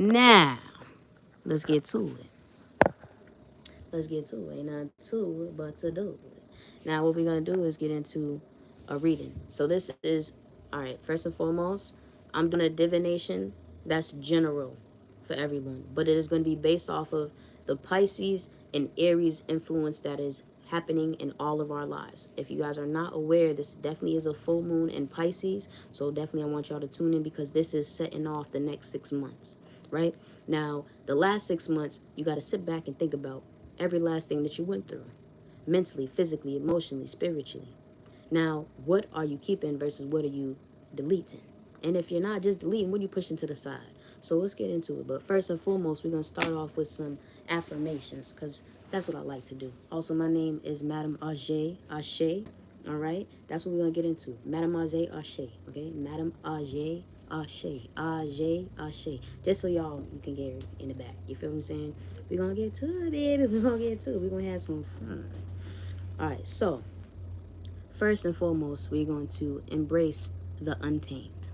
Now, let's get to it. Let's get to it. Ain't nothing to it but to do it. Now, what we're going to do is get into a reading. So this is, all right, first and foremost, I'm doing a divination that's general for everyone. But it is going to be based off of the Pisces and Aries influence that is happening in all of our lives. If you guys are not aware, this definitely is a full moon in Pisces. So definitely I want y'all to tune in because this is setting off the next 6 months, right? Now, the last 6 months, you got to sit back and think about every last thing that you went through. Mentally, physically, emotionally, spiritually. Now, what are you keeping versus what are you deleting? And if you're not just deleting, what are you pushing to the side? So let's get into it. But first and foremost, we're going to start off with some affirmations because that's what I like to do. Also, my name is Madame Ashe. All right? That's what we're going to get into. Madame Ashe. Okay? Madame Ashe. Ashe. Just so y'all, you can get it in the back. You feel what I'm saying? We're going to get to it, baby. We're going to get to it. We're going to have some fun. All right, so first and foremost, we're going to embrace the untamed.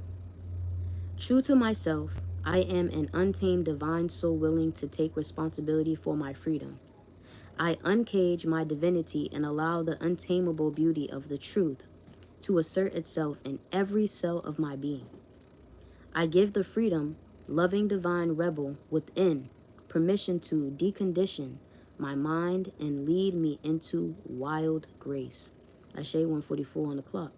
True to myself, I am an untamed divine soul willing to take responsibility for my freedom. I uncage my divinity and allow the untamable beauty of the truth to assert itself in every cell of my being. I give the freedom, loving divine rebel within permission to decondition my mind and lead me into wild grace. Ashe 144 on the clock.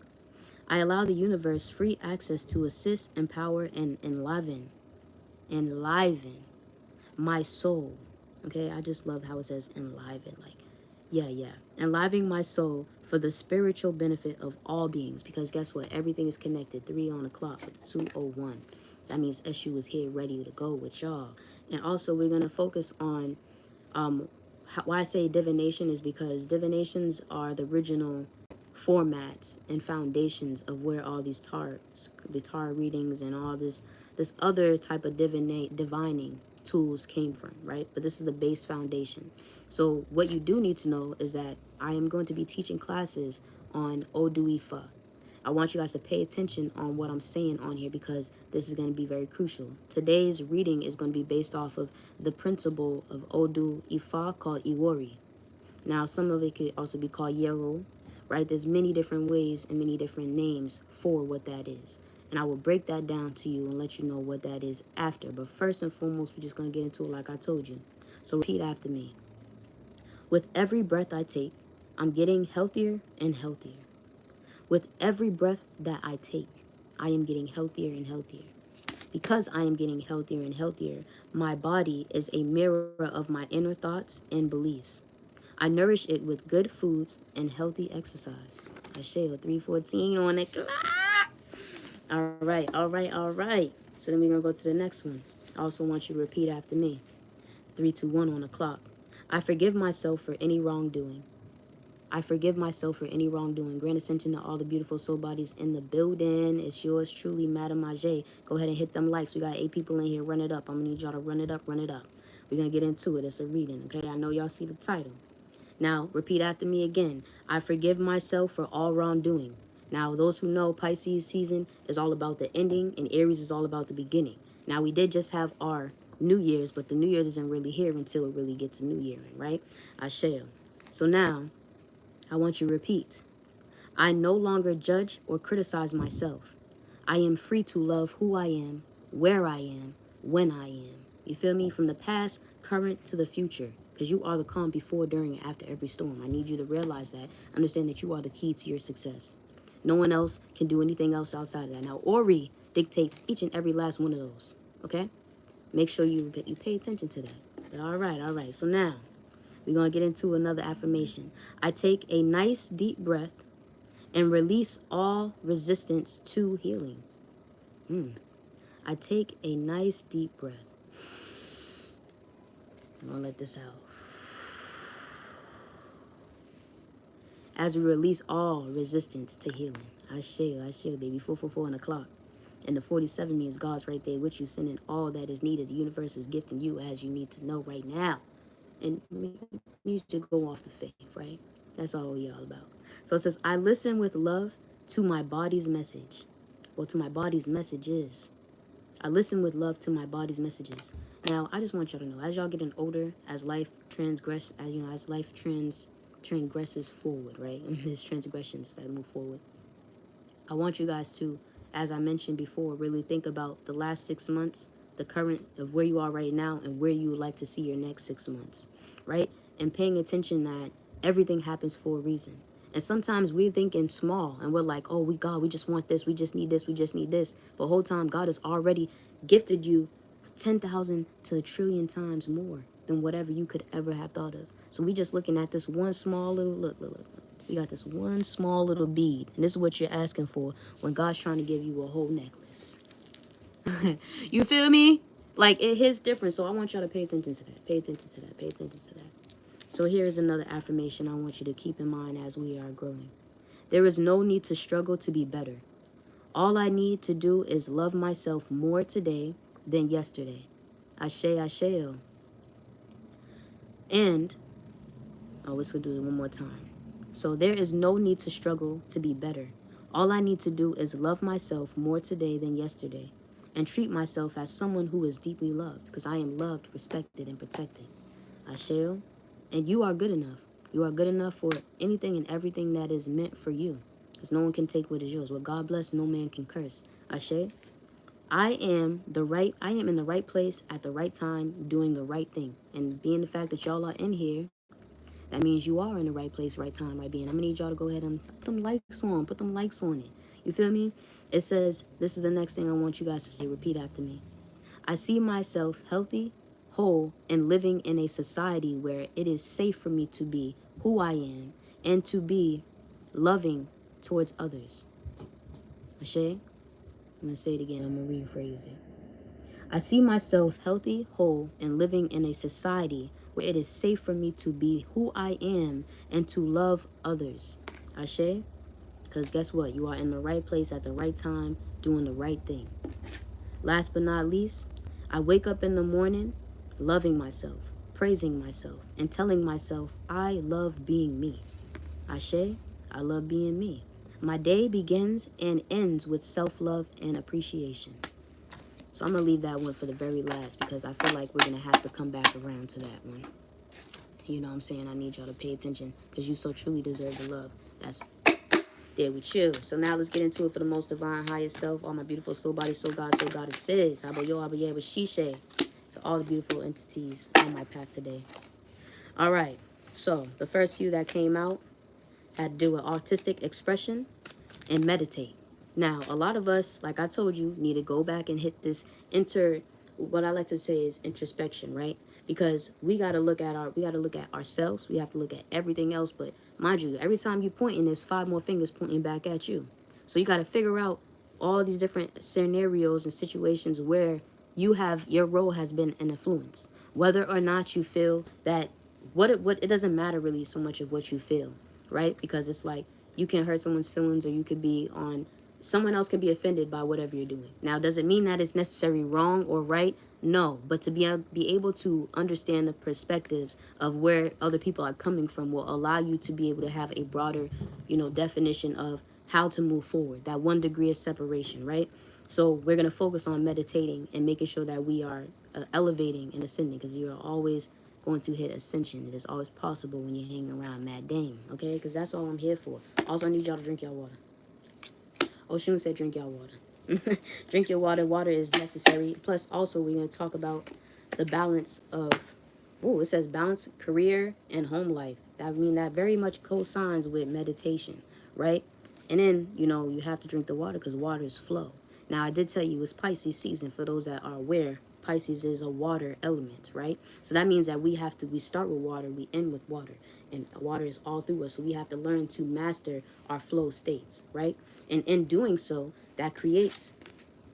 I allow the universe free access to assist, empower, and enliven my soul. Okay, I just love how it says enliven. Like, yeah. Enlivening my soul for the spiritual benefit of all beings. Because guess what? Everything is connected. 3 on the clock with 2:01. That means SU is here ready to go with y'all. And also, we're going to focus on why I say divination is because divinations are the original formats and foundations of where all these the tarot readings and all this other type of divining tools came from, right? But this is the base foundation. So what you do need to know is that I am going to be teaching classes on Odu Ifa. I want you guys to pay attention on what I'm saying on here because this is going to be very crucial. Today's reading is going to be based off of the principle of Odu Ifa called Iwori. Now, some of it could also be called Yero, right? There's many different ways and many different names for what that is. And I will break that down to you and let you know what that is after. But first and foremost, we're just going to get into it like I told you. So repeat after me. With every breath I take, I'm getting healthier and healthier. With every breath that I take, I am getting healthier and healthier. Because I am getting healthier and healthier, my body is a mirror of my inner thoughts and beliefs. I nourish it with good foods and healthy exercise. I share 314 on the clock. All right. So then we're going to go to the next one. I also want you to repeat after me. 321 on the clock. I forgive myself for any wrongdoing. I forgive myself for any wrongdoing. Grand Ascension to all the beautiful soul bodies in the building. It's yours truly, Madame Ajay. Go ahead and hit them likes. We got 8 people in here. Run it up. I'm going to need y'all to run it up. We're going to get into it. It's a reading, okay? I know y'all see the title. Now, repeat after me again. I forgive myself for all wrongdoing. Now, those who know, Pisces season is all about the ending, and Aries is all about the beginning. Now, we did just have our New Year's, but the New Year's isn't really here until it really gets to New Year, right? I shall. So now, I want you to repeat. I no longer judge or criticize myself. I am free to love who I am, where I am, when I am. You feel me? From the past, current, to the future. Because you are the calm before, during, and after every storm. I need you to realize that. Understand that you are the key to your success. No one else can do anything else outside of that. Now, Ori dictates each and every last one of those. Okay? Make sure you pay attention to that. But all right. So now, we're going to get into another affirmation. I take a nice deep breath and release all resistance to healing. I take a nice deep breath. I'm going to let this out. As we release all resistance to healing. I shall, baby. 444 on the clock. And the 47 means God's right there with you, sending all that is needed. The universe is gifting you as you need to know right now. And we need to go off the faith, right? That's all we all about. So it says, I listen with love to my body's message. Well, to my body's message is, I listen with love to my body's messages. Now, I just want y'all to know, as y'all getting older, as life as life transgresses forward, right? And there's transgressions that move forward. I want you guys to, as I mentioned before, really think about the last 6 months, the current of where you are right now, and where you would like to see your next 6 months, right? And paying attention that everything happens for a reason. And sometimes we're thinking small and we're like, oh, God, we just want this, we just need this, we just need this. But the whole time, God has already gifted you 10,000 to a trillion times more than whatever you could ever have thought of. So we just looking at this one small little, look. You got this one small little bead, and this is what you're asking for when God's trying to give you a whole necklace. You feel me? Like, it hits different, so I want y'all to pay attention to that. Pay attention to that. Pay attention to that. So here's another affirmation I want you to keep in mind as we are growing. There is no need to struggle to be better. All I need to do is love myself more today than yesterday. Ashe, asheo. And, let's do it one more time. So there is no need to struggle to be better. All I need to do is love myself more today than yesterday and treat myself as someone who is deeply loved, because I am loved, respected, and protected. Asheo. And you are good enough. You are good enough for anything and everything that is meant for you, because no one can take what is yours. What God bless, no man can curse. Ashe. I am in the right place at the right time, doing the right thing. And being the fact that y'all are in here, that means you are in the right place, right time, right being. I'm going to need y'all to go ahead and put them likes on. Put them likes on it. You feel me? It says, this is the next thing I want you guys to say. Repeat after me. I see myself healthy, whole, and living in a society where it is safe for me to be who I am and to be loving towards others. Ashe? I'm going to say it again. I'm going to rephrase it. I see myself healthy, whole, and living in a society where it is safe for me to be who I am and to love others. Ashe? Because guess what? You are in the right place at the right time, doing the right thing. Last but not least, I wake up in the morning loving myself, praising myself, and telling myself I love being me. Ashe? I love being me. My day begins and ends with self-love and appreciation. So I'm going to leave that one for the very last, because I feel like we're going to have to come back around to that one. You know what I'm saying? I need y'all to pay attention, because you so truly deserve the love. That's there with you. So now let's get into it for the most divine, highest self. All my beautiful soul body, soul God, soul goddesses. Abayo, abaye, shishe. To all the beautiful entities on my path today. All right. So the first few that came out had to do with artistic expression and meditate. Now, a lot of us, like I told you, need to go back and hit this what I like to say is introspection, right? Because we got to look at ourselves. We have to look at everything else. But mind you, every time you pointing, there's 5 more fingers pointing back at you. So you got to figure out all these different scenarios and situations where your role has been an influence. Whether or not you feel that it doesn't matter really so much of what you feel, right? Because it's like you can hurt someone's feelings, or you could be on someone else can be offended by whatever you're doing. Now, does it mean that it's necessarily wrong or right? No, but to be able to understand the perspectives of where other people are coming from will allow you to be able to have a broader, definition of how to move forward. That 1 degree of separation, right? So we're going to focus on meditating and making sure that we are elevating and ascending, because you are always going to hit ascension. It is always possible when you're hanging around Mad Dame, okay? Because that's all I'm here for. Also, I need y'all to drink your water. Oshun said drink your water. Drink your water. Water is necessary. Plus, also, we're going to talk about the balance of, it says balance career and home life. That very much cosigns with meditation, right? And then, you have to drink the water, because water is flow. Now, I did tell you it's Pisces season. For those that are aware, Pisces is a water element, right? So that means that we start with water, we end with water. And water is all through us. So we have to learn to master our flow states, right? And in doing so, that creates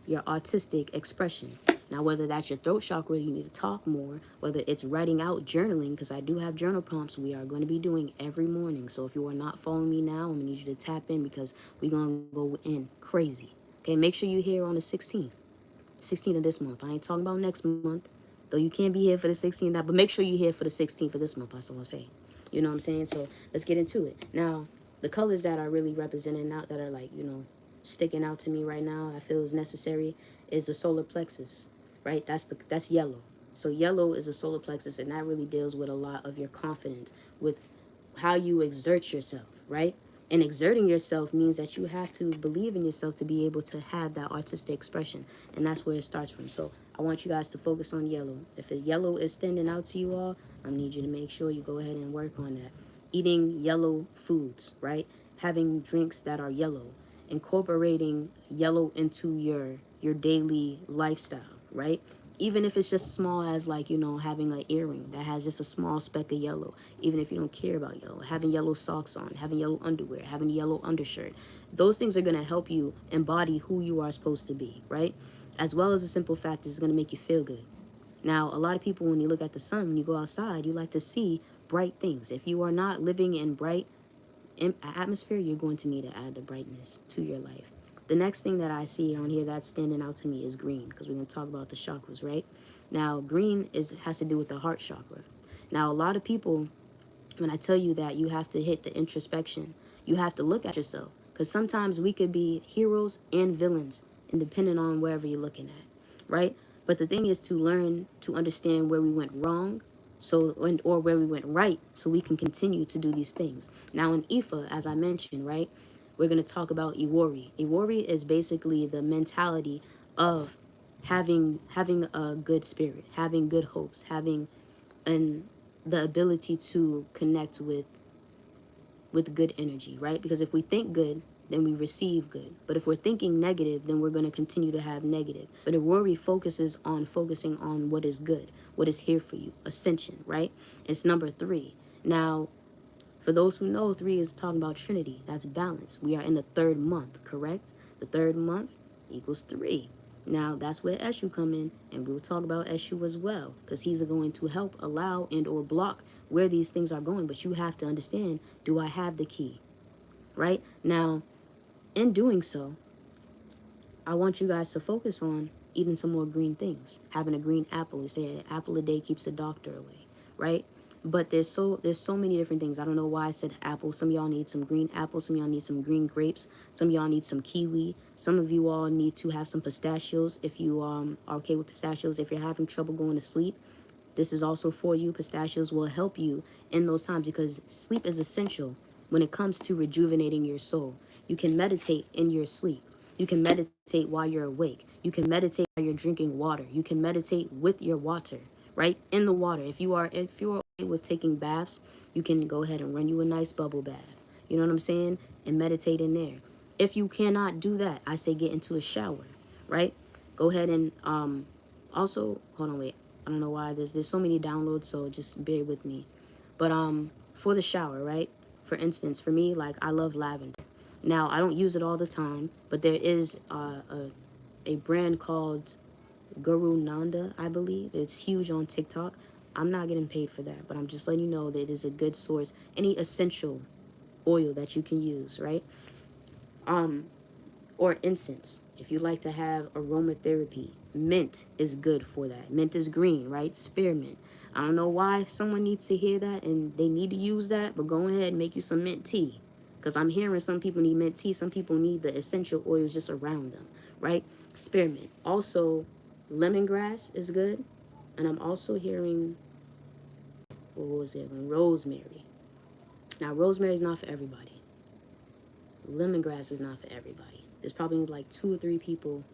your artistic expression. Now, whether that's your throat chakra, you need to talk more, whether it's writing out, journaling, because I do have journal prompts we are going to be doing every morning. So if you are not following me now, I'm going to need you to tap in, because we're going to go in crazy. Okay, make sure you're here on the 16th of this month. I ain't talking about next month, though you can't be here for the 16th, but make sure you're here for the 16th of this month. That's all I'm saying. You know what I'm saying? So let's get into it. Now, the colors that are really represented out, that are like, sticking out to me right now, I feel is necessary, is the solar plexus, right? That's yellow. So yellow is a solar plexus, and that really deals with a lot of your confidence, with how you exert yourself, right? And exerting yourself means that you have to believe in yourself to be able to have that artistic expression. And that's where it starts from. So I want you guys to focus on yellow. If a yellow is standing out to you all, I need you to make sure you go ahead and work on that. Eating yellow foods, right? Having drinks that are yellow. Incorporating yellow into your daily lifestyle, right? Even if it's just small as, like, having an earring that has just a small speck of yellow. Even if you don't care about yellow, having yellow socks on, having yellow underwear, having yellow undershirt, those things are going to help you embody who you are supposed to be, right? As well as the simple fact is going to make you feel good. Now, a lot of people, when you look at the sun, when you go outside, you like to see bright things. If you are not living in bright atmosphere, you're going to need to add the brightness to your life. The next thing that I see on here that's standing out to me is green, because we're going to talk about the chakras, right? Now, green has to do with the heart chakra. Now, a lot of people, when I tell you that you have to hit the introspection, you have to look at yourself, because sometimes we could be heroes and villains, and depending on wherever you're looking at, right? But the thing is to learn to understand where we went wrong, or where we went right, so we can continue to do these things. Now in Ifa, as I mentioned, right, we're going to talk about Iwori. Iwori is basically the mentality of having a good spirit, having good hopes, having and the ability to connect with good energy, right? Because if we think good, then we receive good. But if we're thinking negative, then we're going to continue to have negative. But a worry focusing on what is good, what is here for you, ascension, right? It's number 3. Now, for those who know, 3 is talking about Trinity. That's balance. We are in the 3rd month, correct? The 3rd month equals 3. Now, that's where Eshu come in, and we'll talk about Eshu as well, because he's going to help allow and or block where these things are going. But you have to understand, do I have the key, right? Now, in doing so, I want you guys to focus on eating some more green things. Having a green apple. They say an apple a day keeps the doctor away, right? But there's so many different things. I don't know why I said apple. Some of y'all need some green apples. Some of y'all need some green grapes. Some of y'all need some kiwi. Some of you all need to have some pistachios if you are okay with pistachios. If you're having trouble going to sleep, this is also for you. Pistachios will help you in those times, because sleep is essential when it comes to rejuvenating your soul. You can meditate in your sleep. You can meditate while you're awake. You can meditate while you're drinking water. You can meditate with your water, right? In the water. If you are okay with taking baths, you can go ahead and run you a nice bubble bath. You know what I'm saying? And meditate in there. If you cannot do that, I say get into a shower, right? Go ahead and also, hold on, wait. I don't know why there's so many downloads, so just bear with me. But for the shower, right? For instance, for me, like, I love lavender. Now, I don't use it all the time, but there is a brand called Guru Nanda, I believe. It's huge on TikTok. I'm not getting paid for that, but I'm just letting you know that it is a good source. Any essential oil that you can use, right? Or incense. If you like to have aromatherapy, mint is good for that. Mint is green, right? Spearmint. I don't know why someone needs to hear that and they need to use that, but go ahead and make you some mint tea. Because I'm hearing some people need mint tea, some people need the essential oils just around them, right? Spearmint. Also, lemongrass is good. And I'm also hearing, what was it? Rosemary. Now, rosemary is not for everybody. Lemongrass is not for everybody. There's probably like 2 or 3 people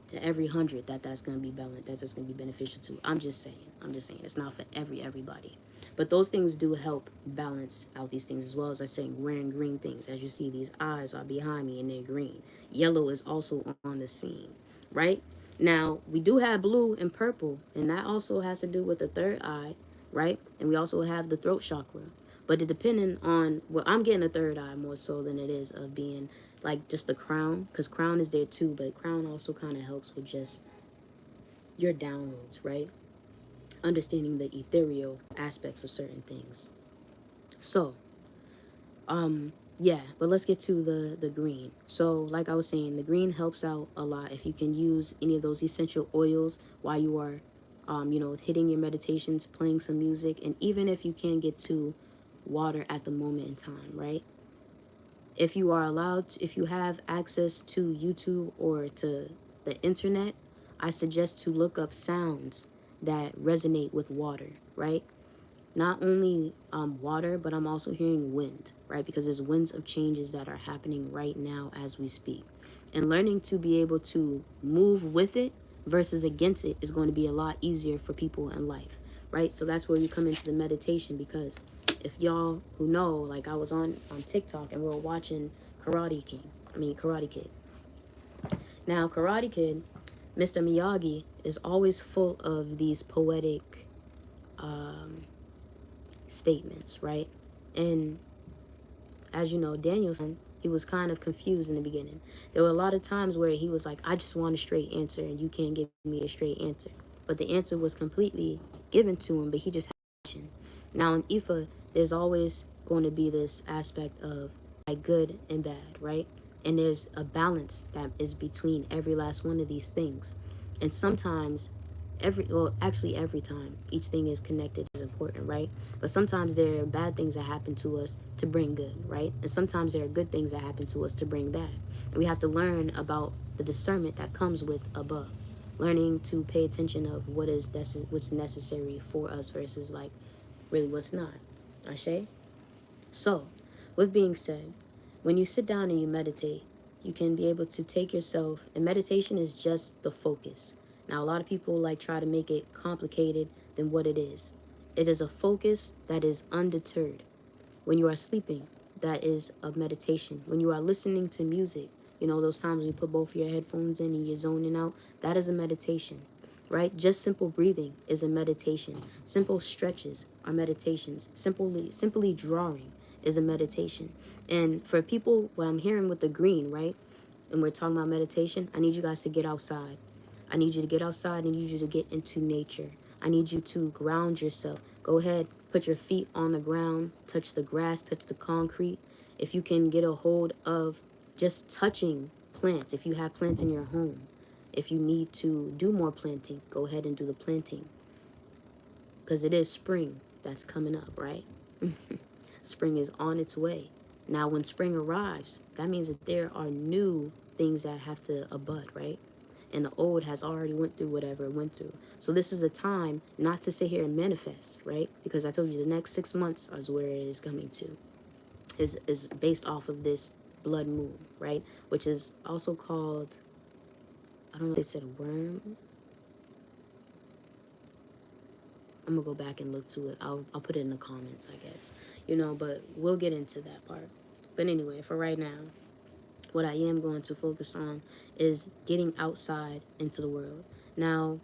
to every 100 that's going to be that's going to be beneficial to. I'm just saying it's not for everybody. But those things do help balance out these things, as well as I saying wearing green things. As you see, these eyes are behind me and they're green. Yellow is also on the scene, right? Now, we do have blue and purple, and that also has to do with the 3rd eye, right? And we also have the throat chakra. But it depending on, well, I'm getting a 3rd eye more so than it is of being like just the crown, because crown is there too, but crown also kind of helps with just your downloads, right? Understanding the ethereal aspects of certain things. So, yeah, but let's get to the green. So, like I was saying, the green helps out a lot if you can use any of those essential oils while you are, hitting your meditations, playing some music, and even if you can't get to water at the moment in time, right? If you are allowed to, if you have access to YouTube or to the internet, I suggest to look up sounds that resonate with water, right? Not only water, but I'm also hearing wind, right? Because there's winds of changes that are happening right now as we speak. And learning to be able to move with it versus against it is going to be a lot easier for people in life, right? So that's where we come into the meditation, because if y'all who know, like I was on TikTok and we were watching Karate Kid. Now, Karate Kid, Mr. Miyagi is always full of these poetic statements, right? And as you know, Danielson, he was kind of confused in the beginning. There were a lot of times where he was like, I just want a straight answer and you can't give me a straight answer. But the answer was completely given to him, but he just had question. Now in Ifa, there's always going to be this aspect of like good and bad, right? And there's a balance that is between every last one of these things. And sometimes every time each thing is connected is important, right? But sometimes there are bad things that happen to us to bring good, right? And sometimes there are good things that happen to us to bring bad. And we have to learn about the discernment that comes with above, learning to pay attention of what's necessary for us versus like really what's not. Ashe? So, with being said, when you sit down and you meditate, you can be able to take yourself, and meditation is just the focus. Now, a lot of people like try to make it complicated than what it is. It is a focus that is undeterred. When you are sleeping, that is a meditation. When you are listening to music, those times when you put both your headphones in and you're zoning out, that is a meditation, right? Just simple breathing is a meditation. Simple stretches are meditations. Simply drawing is a meditation. And for people, what I'm hearing with the green, right? And we're talking about meditation, I need you guys to get outside. I need you to get outside and I need you to get into nature. I need you to ground yourself. Go ahead, put your feet on the ground, touch the grass, touch the concrete. If you can get a hold of just touching plants, if you have plants in your home, if you need to do more planting, go ahead and do the planting. Because it is spring that's coming up, right? Spring is on its way. Now, when spring arrives, that means that there are new things that have to abut, right? And the old has already went through whatever it went through. So this is the time not to sit here and manifest, right? Because I told you the next 6 months is where it is coming to. Is based off of this blood moon, right? Which is also called, I don't know if they said a worm. I'm gonna go back and look to it. I'll put it in the comments, I guess. But we'll get into that part. But anyway, for right now, what I am going to focus on is getting outside into the world. Now,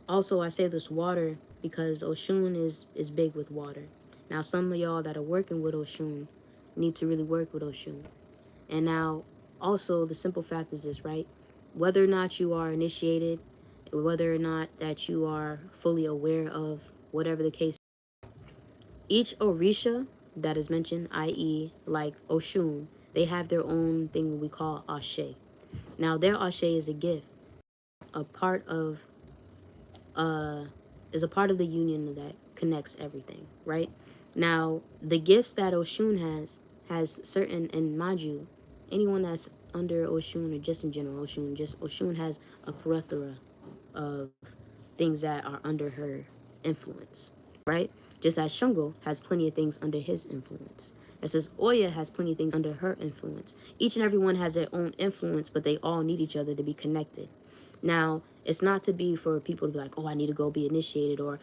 also I say this water because Oshun is big with water. Now, some of y'all that are working with Oshun need to really work with Oshun. And now, also, the simple fact is this, right? Whether or not you are initiated, whether or not that you are fully aware of whatever the case, each Orisha that is mentioned, i.e. like Oshun, they have their own thing we call Ashe. Now, their Ashe is a gift, a part of the union that connects everything, right? Now, the gifts that Oshun has certain, and mind you, anyone that's under Oshun or just in general Oshun has a plethora of things that are under her influence, right? Just as Shungo has plenty of things under his influence. Just as Oya has plenty of things under her influence. Each and every one has their own influence, but they all need each other to be connected. Now, it's not to be for people to be like, oh, I need to go be initiated, or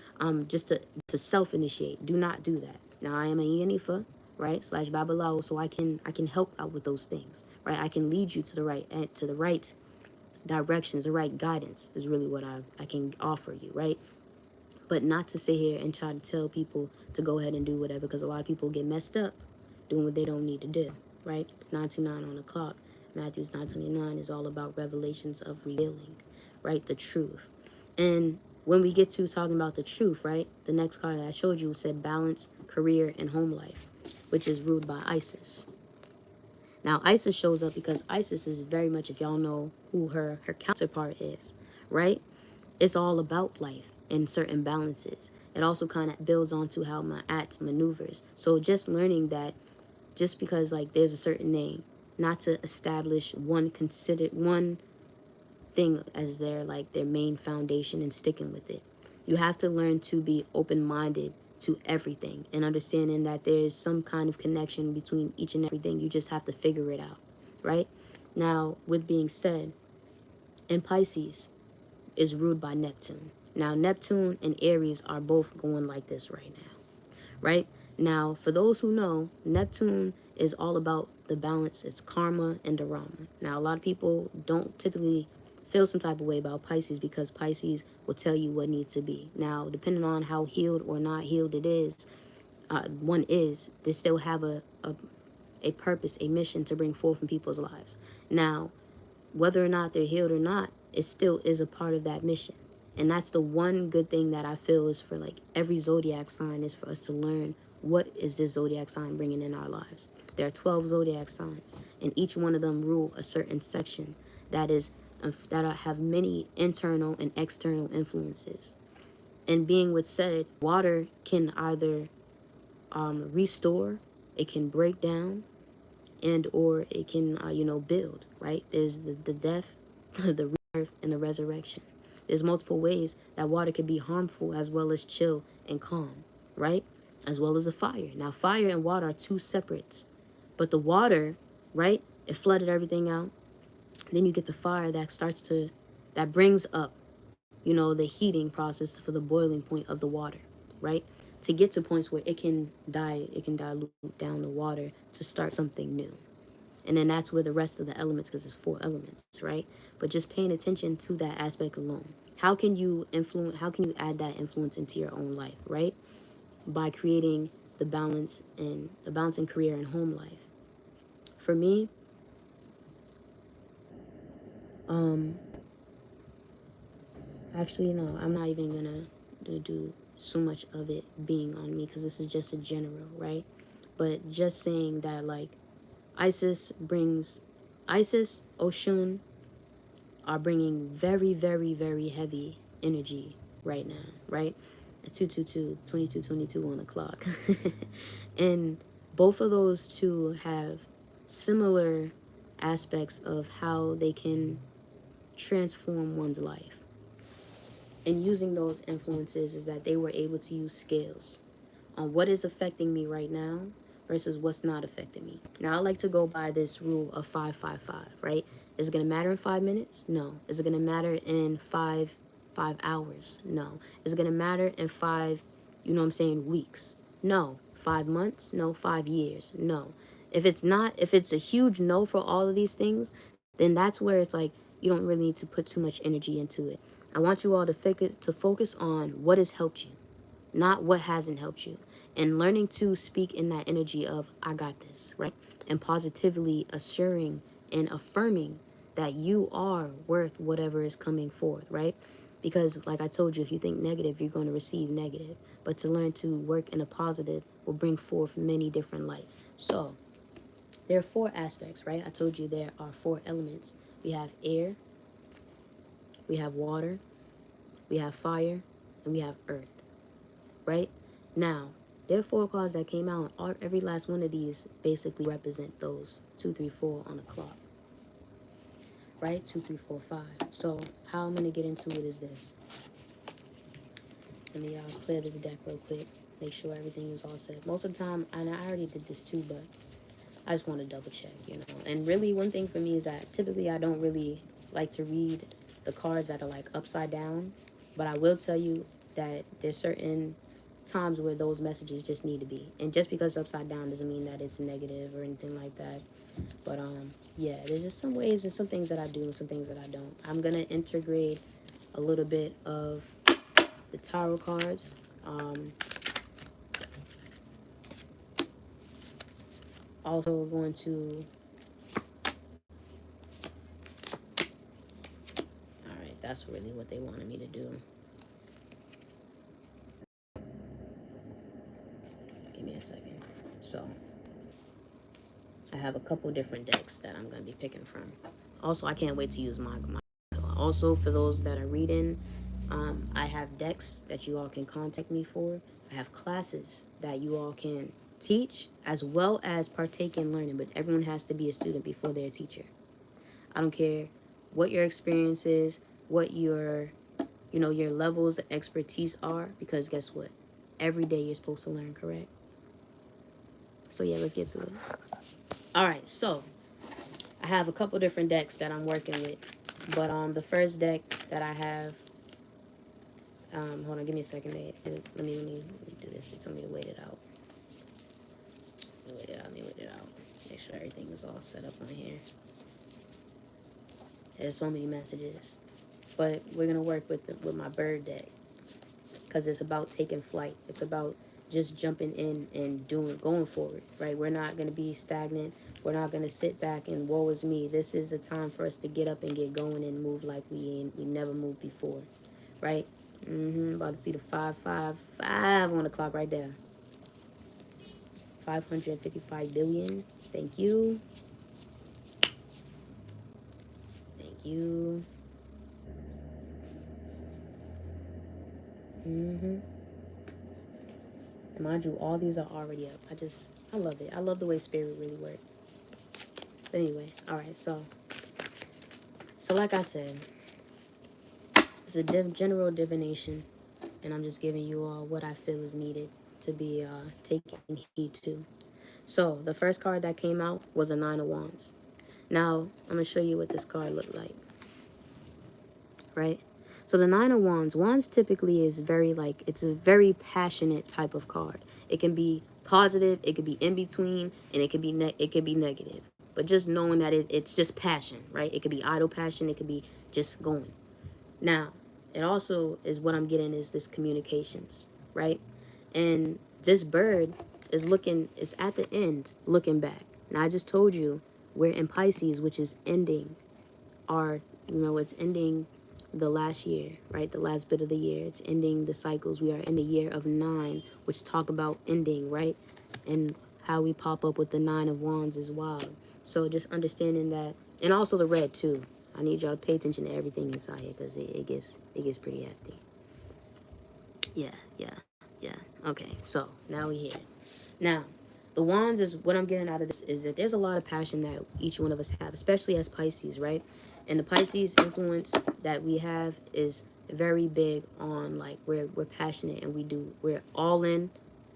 just to self-initiate. Do not do that. Now, I am a Yenifa, right, / Babalawo, so I can help out with those things, right? I can lead you to the right directions, the right guidance is really what I can offer you, right? But not to sit here and try to tell people to go ahead and do whatever, because a lot of people get messed up doing what they don't need to do, right? 929 on the clock. Matthews 9:29 is all about revelations of revealing, right? The truth. And when we get to talking about the truth, right? The next card that I showed you said balance, career, and home life, which is ruled by Isis. Now, Isis shows up because Isis is very much, if y'all know who her counterpart is, right? It's all about life and certain balances. It also kind of builds onto how Ma'at maneuvers. So just learning that just because like there's a certain name, not to establish one thing as their main foundation and sticking with it. You have to learn to be open-minded to everything and understanding that there's some kind of connection between each and everything. You just have to figure it out, right? Now, with being said, in Pisces is ruled by Neptune. Now, Neptune and Aries are both going like this right now, right? Now, for those who know, Neptune is all about the balance. It's karma and dharma. Now, a lot of people don't typically feel some type of way about Pisces because Pisces will tell you what needs to be. Now, depending on how healed or not healed it is, they still have a purpose, a mission to bring forth in people's lives. Now, whether or not they're healed or not, it still is a part of that mission. And that's the one good thing that I feel is for like every zodiac sign is for us to learn what is this zodiac sign bringing in our lives. There are 12 zodiac signs, and each one of them rule a certain section that have many internal and external influences. And being with said, water can either restore, it can break down, and or it can build, right? There's the death, the rebirth, and the resurrection. There's multiple ways that water can be harmful as well as chill and calm, right? As well as the fire. Now, fire and water are two separates, but the water, right, it flooded everything out. Then you get the fire that brings up the heating process for the boiling point of the water, right? To get to points where it can dilute down the water to start something new. And then that's where the rest of the elements, because it's 4 elements, right? But just paying attention to that aspect alone. How can you add that influence into your own life, right? By creating the balance in career and home life. For me, actually, no, I'm not even gonna do so much of it being on me because this is just a general, right? But just saying that, like, Isis, Oshun are bringing very, very, very heavy energy right now, right? 222, 2222 on the clock. And both of those two have similar aspects of how they can transform one's life. And using those influences is that they were able to use scales on what is affecting me right now versus what's not affecting me. Now, I like to go by this rule of 555, right? Is it going to matter in 5 minutes? No. Is it going to matter in five hours? No. Is it going to matter in weeks? No. 5 months? No. 5 years? No. If it's a huge no for all of these things, then that's where it's like you don't really need to put too much energy into it. I want you all to focus on what has helped you, not what hasn't helped you. And learning to speak in that energy of, I got this, right? And positively assuring and affirming that you are worth whatever is coming forth, right? Because, like I told you, if you think negative, you're going to receive negative. But to learn to work in a positive will bring forth many different lights. So, there are 4 aspects, right? I told you there are 4 elements. We have air, we have water, we have fire, and we have earth, right? Now, there are 4 cards that came out. Every last one of these basically represent those 2, 3, 4 on the clock, right? 2, 3, 4, 5. So how I'm gonna get into it is this. Let me clear this deck real quick. Make sure everything is all set. Most of the time, and I already did this too, but I just want to double check, And really, one thing for me is that typically I don't really like to read the cards that are like upside down, but I will tell you that there's certain times where those messages just need to be. And just because it's upside down doesn't mean that it's negative or anything like that. But yeah, there's just some ways and some things that I do and some things that I don't. I'm gonna integrate a little bit of the tarot cards. Also going to, all right, that's really what they wanted me to do. Give me a second. So I have a couple different decks that I'm going to be picking from. Also, I can't wait to use my also, for those that are reading, I have decks that you all can contact me for. I have classes that you all can teach as well as partake in learning, but everyone has to be a student before they're a teacher. I don't care what your experience is, what your, you know, your levels of expertise are, because guess what? Every day you're supposed to learn, correct? So yeah, let's get to it. All right, so I have a couple different decks that I'm working with, but the first deck that I have, hold on, give me a second. Let me do this. They told me to wait it out. Let me wait it out. Make sure everything is all set up on here. There's so many messages, but we're gonna work with my bird deck, because it's about taking flight. It's about just jumping in and going forward, right? We're not going to be stagnant. We're not going to sit back and woe is me. This is the time for us to get up and get going and move like we never moved before, right? About to see the 555 on the clock right there. 555 billion. Thank you. Thank you. And mind you, all these are already up. I love it. I love the way spirit really works. But anyway, all right, so like I said, it's a general divination, and I'm just giving you all what I feel is needed to be taken heed to. So the first card that came out was a 9 of Wands. Now I'm gonna show you what this card looked like, right? So the 9 of Wands typically is very it's a very passionate type of card. It can be positive, it could be in between, and it could be negative. But just knowing that it's just passion, right? It could be idle passion, it could be just going. Now, it also is what I'm getting is this communications, right? And this bird is at the end looking back. Now, I just told you we're in Pisces, which is ending it's ending the last year, right? The last bit of the year. It's ending the cycles. We are in the year of 9, which talk about ending, right? And how we pop up with the 9 of Wands is wild. So just understanding that, and also the red too. I need y'all to pay attention to everything inside here, because it gets pretty hefty. Yeah. Okay, so now we're here. Now, the Wands is what I'm getting out of this is that there's a lot of passion that each one of us have, especially as Pisces, right? And the Pisces influence that we have is very big on we're passionate and we're all in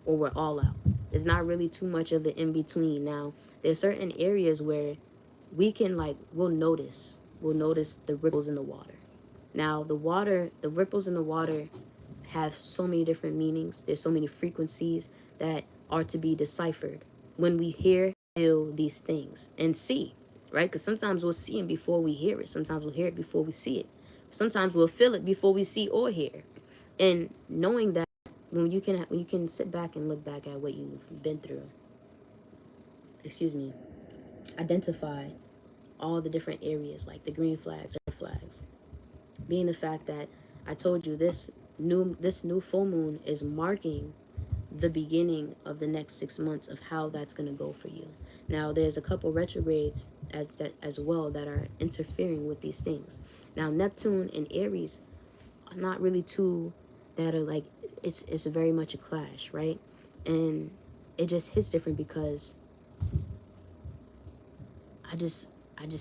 or we're all out. There's not really too much of an in between. Now, there's certain areas where we can we'll notice the ripples in the water. Now, the ripples in the water have so many different meanings. There's so many frequencies that are to be deciphered when we feel these things and see, right? Because sometimes we'll see it before we hear it. Sometimes we'll hear it before we see it. Sometimes we'll feel it before we see or hear. And knowing that when you can sit back and look back at what you've been through, identify all the different areas, like the green flags, red flags, being the fact that I told you this new full moon is marking the beginning of the next 6 months of how that's going to go for you. Now, there's a couple retrogrades as well that are interfering with these things. Now, Neptune and Aries are not really two that are it's very much a clash, right? And it just hits different because I just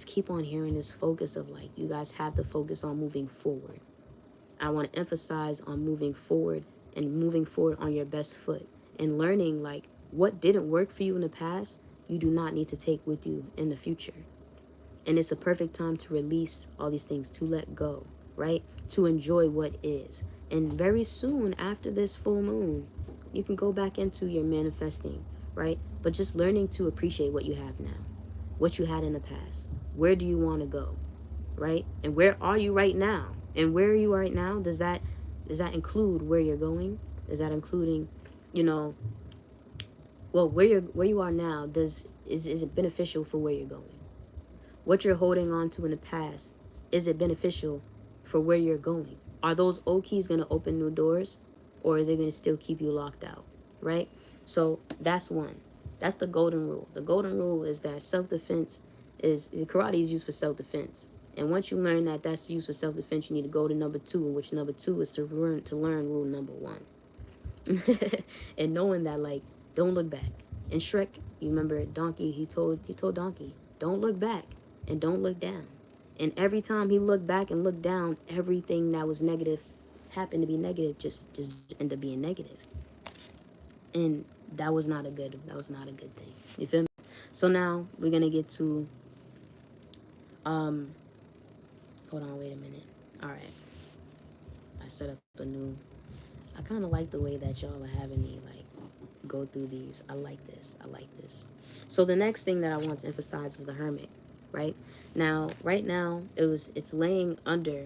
keep on hearing this focus of you guys have to focus on moving forward. I want to emphasize on moving forward and moving forward on your best foot and learning what didn't work for you in the past, you do not need to take with you in the future. And it's a perfect time to release all these things, to let go, right? To enjoy what is. And very soon after this full moon, you can go back into your manifesting, right? But just learning to appreciate what you have now, what you had in the past. Where do you want to go, right? And where are you right now? And where are you right now? Does that include where you're going? Is that including, where you are now? Is it beneficial for where you're going? What you're holding on to in the past, is it beneficial for where you're going? Are those old keys going to open new doors, or are they going to still keep you locked out, right? So that's one. That's the golden rule. The golden rule is that self-defense karate is used for self-defense. And once you learn that that's used for self-defense, you need to go to number 2, which number 2 is to learn rule number 1. And knowing that, don't look back. And Shrek, you remember Donkey, he told Donkey, don't look back and don't look down. And every time he looked back and looked down, everything that was negative happened to be negative, just ended up being negative. And that was not a good thing. You feel me? So now we're gonna get to hold on, wait a minute. Alright. I set up a new I kinda like the way that y'all are having me like go through these. I like this. I like this. So the next thing that I want to emphasize is the Hermit, right? Now, right now, it's laying under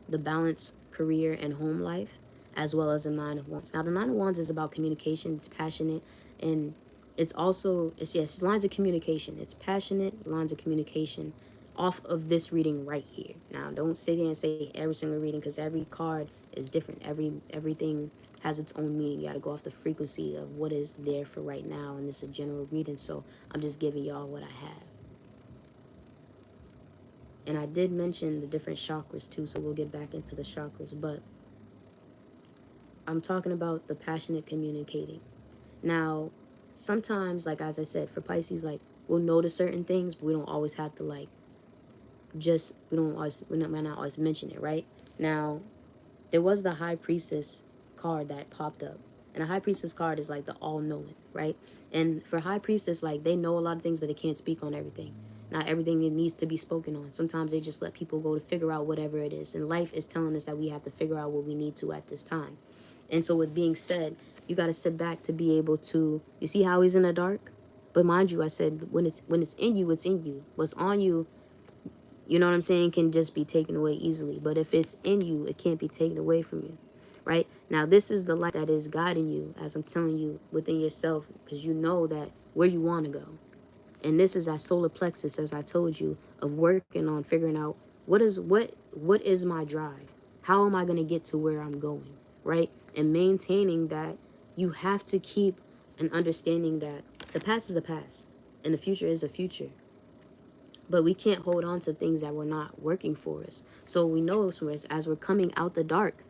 the balance career and home life, as well as the Nine of Wands. Now, the Nine of Wands is about communication. It's passionate, and it's also it's lines of communication. It's passionate lines of communication off of this reading right here. Now, don't sit here and say every single reading, because every card is different. Everything has its own meaning. You got to go off the frequency of what is there for right now, and this is a general reading, so I'm just giving y'all what I have. And I did mention the different chakras too, so we'll get back into the chakras, but I'm talking about the passionate communicating. Now, sometimes, like as I said, for Pisces, like we'll notice certain things, but we don't always have to like we're not always mention it, right? Now, there was the High Priestess card that popped up. And a High Priestess card is like the all-knowing, right? And for High Priestess, like they know a lot of things, but they can't speak on everything. Not everything it needs to be spoken on. Sometimes they just let people go to figure out whatever it is. And life is telling us that we have to figure out what we need to at this time. And so with being said, you got to sit back to be able to, you see how he's in the dark? But mind you, I said, when it's in you, it's in you. What's on you, you know what I'm saying, can just be taken away easily. But if it's in you, it can't be taken away from you, right? Now, this is the light that is guiding you, as I'm telling you, within yourself, because you know that where you want to go. And this is that solar plexus, as I told you, of working on figuring out what is my drive? How am I going to get to where I'm going, right? And maintaining that you have to keep an understanding that the past is the past and the future is the future. But we can't hold on to things that were not working for us. So we know as we're coming out the dark,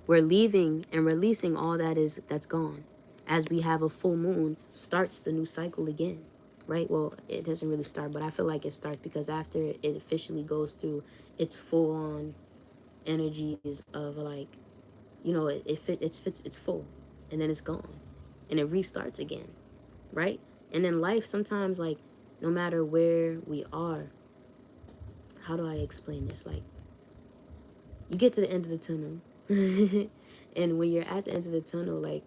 we're leaving and releasing all that's gone. As we have a full moon, starts the new cycle again, right? Well, it doesn't really start, but I feel like it starts because after it officially goes through its full-on energies of like, you know, it's full, and then it's gone, and it restarts again, right? And in life, sometimes like, no matter where we are, how do I explain this? Like, you get to the end of the tunnel, and when you're at the end of the tunnel, like,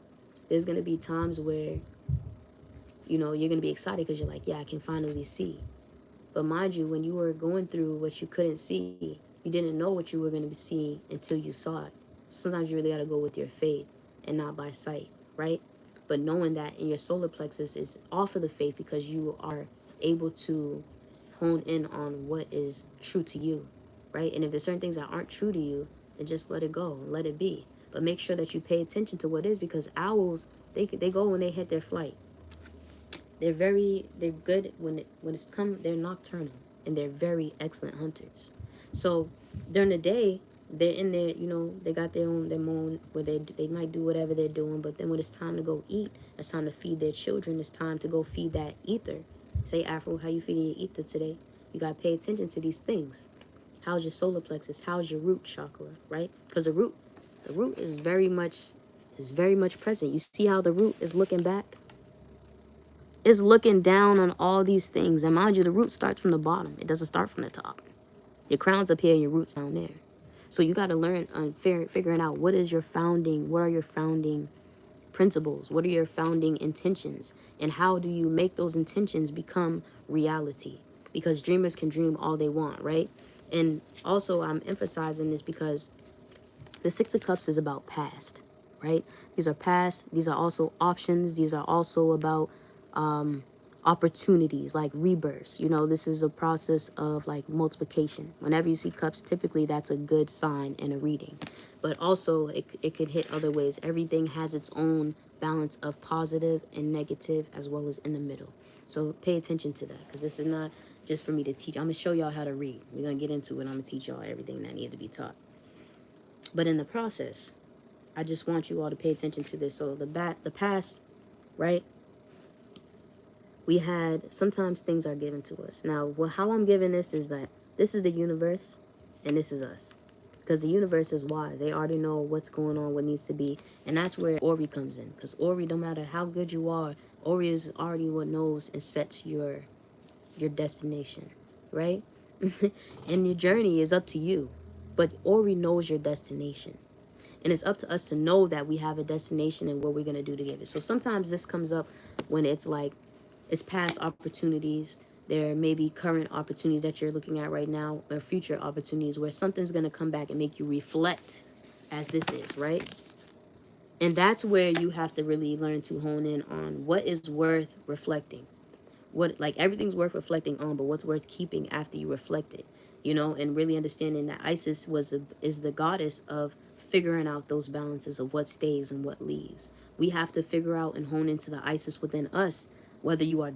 there's gonna be times where, you know, you're gonna be excited because you're like, yeah, I can finally see. But mind you, when you were going through what you couldn't see, you didn't know what you were gonna be seeing until you saw it. So sometimes you really gotta go with your faith and not by sight, right? But knowing that in your solar plexus is off of the faith because you are able to hone in on what is true to you, right? And if there's certain things that aren't true to you, then just let it go, let it be. But make sure that you pay attention to what is, because owls, they go when they hit their flight. They're good they're nocturnal, and they're very excellent hunters. So during the day, they're in there, you know, they got their own where they might do whatever they're doing, but then when it's time to go eat, it's time to feed their children, it's time to go feed that ether. Say, Afro, how you feeding your ether today? You gotta pay attention to these things. How's your solar plexus? How's your root chakra, right? Because the root is very much present. You see how the root is looking back? It's looking down on all these things. And mind you, the root starts from the bottom. It doesn't start from the top. Your crown's up here and your root's down there. So you got to learn on figuring out what are your founding principles? What are your founding intentions? And how do you make those intentions become reality? Because dreamers can dream all they want, right? And also I'm emphasizing this because the Six of Cups is about past, right? These are past. These are also options. These are also about opportunities, like rebirths. You know, this is a process of like multiplication. Whenever you see cups, typically that's a good sign in a reading. But also it could hit other ways. Everything has its own balance of positive and negative, as well as in the middle. So pay attention to that, because this is not just for me to teach. I'm going to show y'all how to read. We're going to get into it. I'm going to teach y'all everything that needs to be taught. But in the process, I just want you all to pay attention to this. So the past, right? We had, sometimes things are given to us. Now, how I'm giving this is that This is the universe, and this is us. Because the universe is wise. They already know what's going on, what needs to be. And that's where Ori comes in. Because Ori, no matter how good you are, Ori is already what knows and sets your destination, right? And your journey is up to you. But Ori knows your destination. And it's up to us to know that we have a destination and what we're going to do to get it. So sometimes this comes up when it's like, it's past opportunities. There may be current opportunities that you're looking at right now, or future opportunities where something's going to come back and make you reflect, as this is, right? And that's where you have to really learn to hone in on what is worth reflecting. What, like, everything's worth reflecting on, but what's worth keeping after you reflect it, you know, and really understanding that Isis is the goddess of figuring out those balances of what stays and what leaves. We have to figure out and hone into the Isis within us, whether you are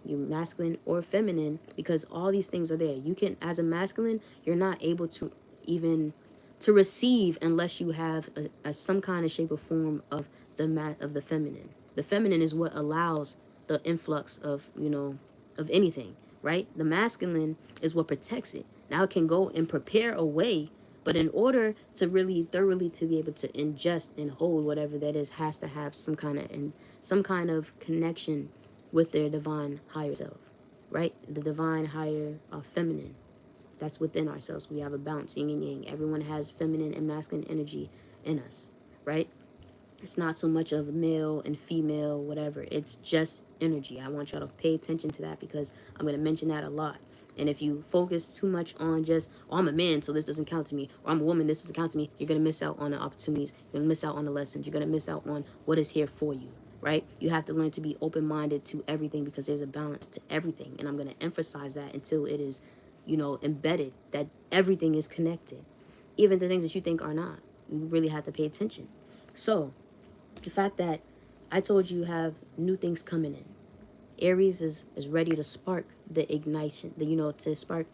you're masculine or feminine, because all these things are there. You can, as a masculine, you're not able to even to receive unless you have a some kind of shape or form of the feminine. The feminine is what allows the influx of, you know, of anything, right? The masculine is what protects it. Now it can go and prepare a way, but in order to really thoroughly to be able to ingest and hold whatever that is, has to have some kind of connection with their divine higher self, right? The divine higher feminine that's within ourselves. We have a balance, yin and yang. Everyone has feminine and masculine energy in us, right? It's not so much of male and female, whatever. It's just energy. I want y'all to pay attention to that because I'm going to mention that a lot. And if you focus too much on just, oh, I'm a man, so this doesn't count to me, or I'm a woman, this doesn't count to me, you're going to miss out on the opportunities. You're going to miss out on the lessons. You're going to miss out on what is here for you, right? You have to learn to be open-minded to everything because there's a balance to everything. And I'm going to emphasize that until it is, you know, embedded, that everything is connected. Even the things that you think are not. You really have to pay attention. So, the fact that I told you have new things coming in. Aries is ready to spark the ignition, the, you know, to spark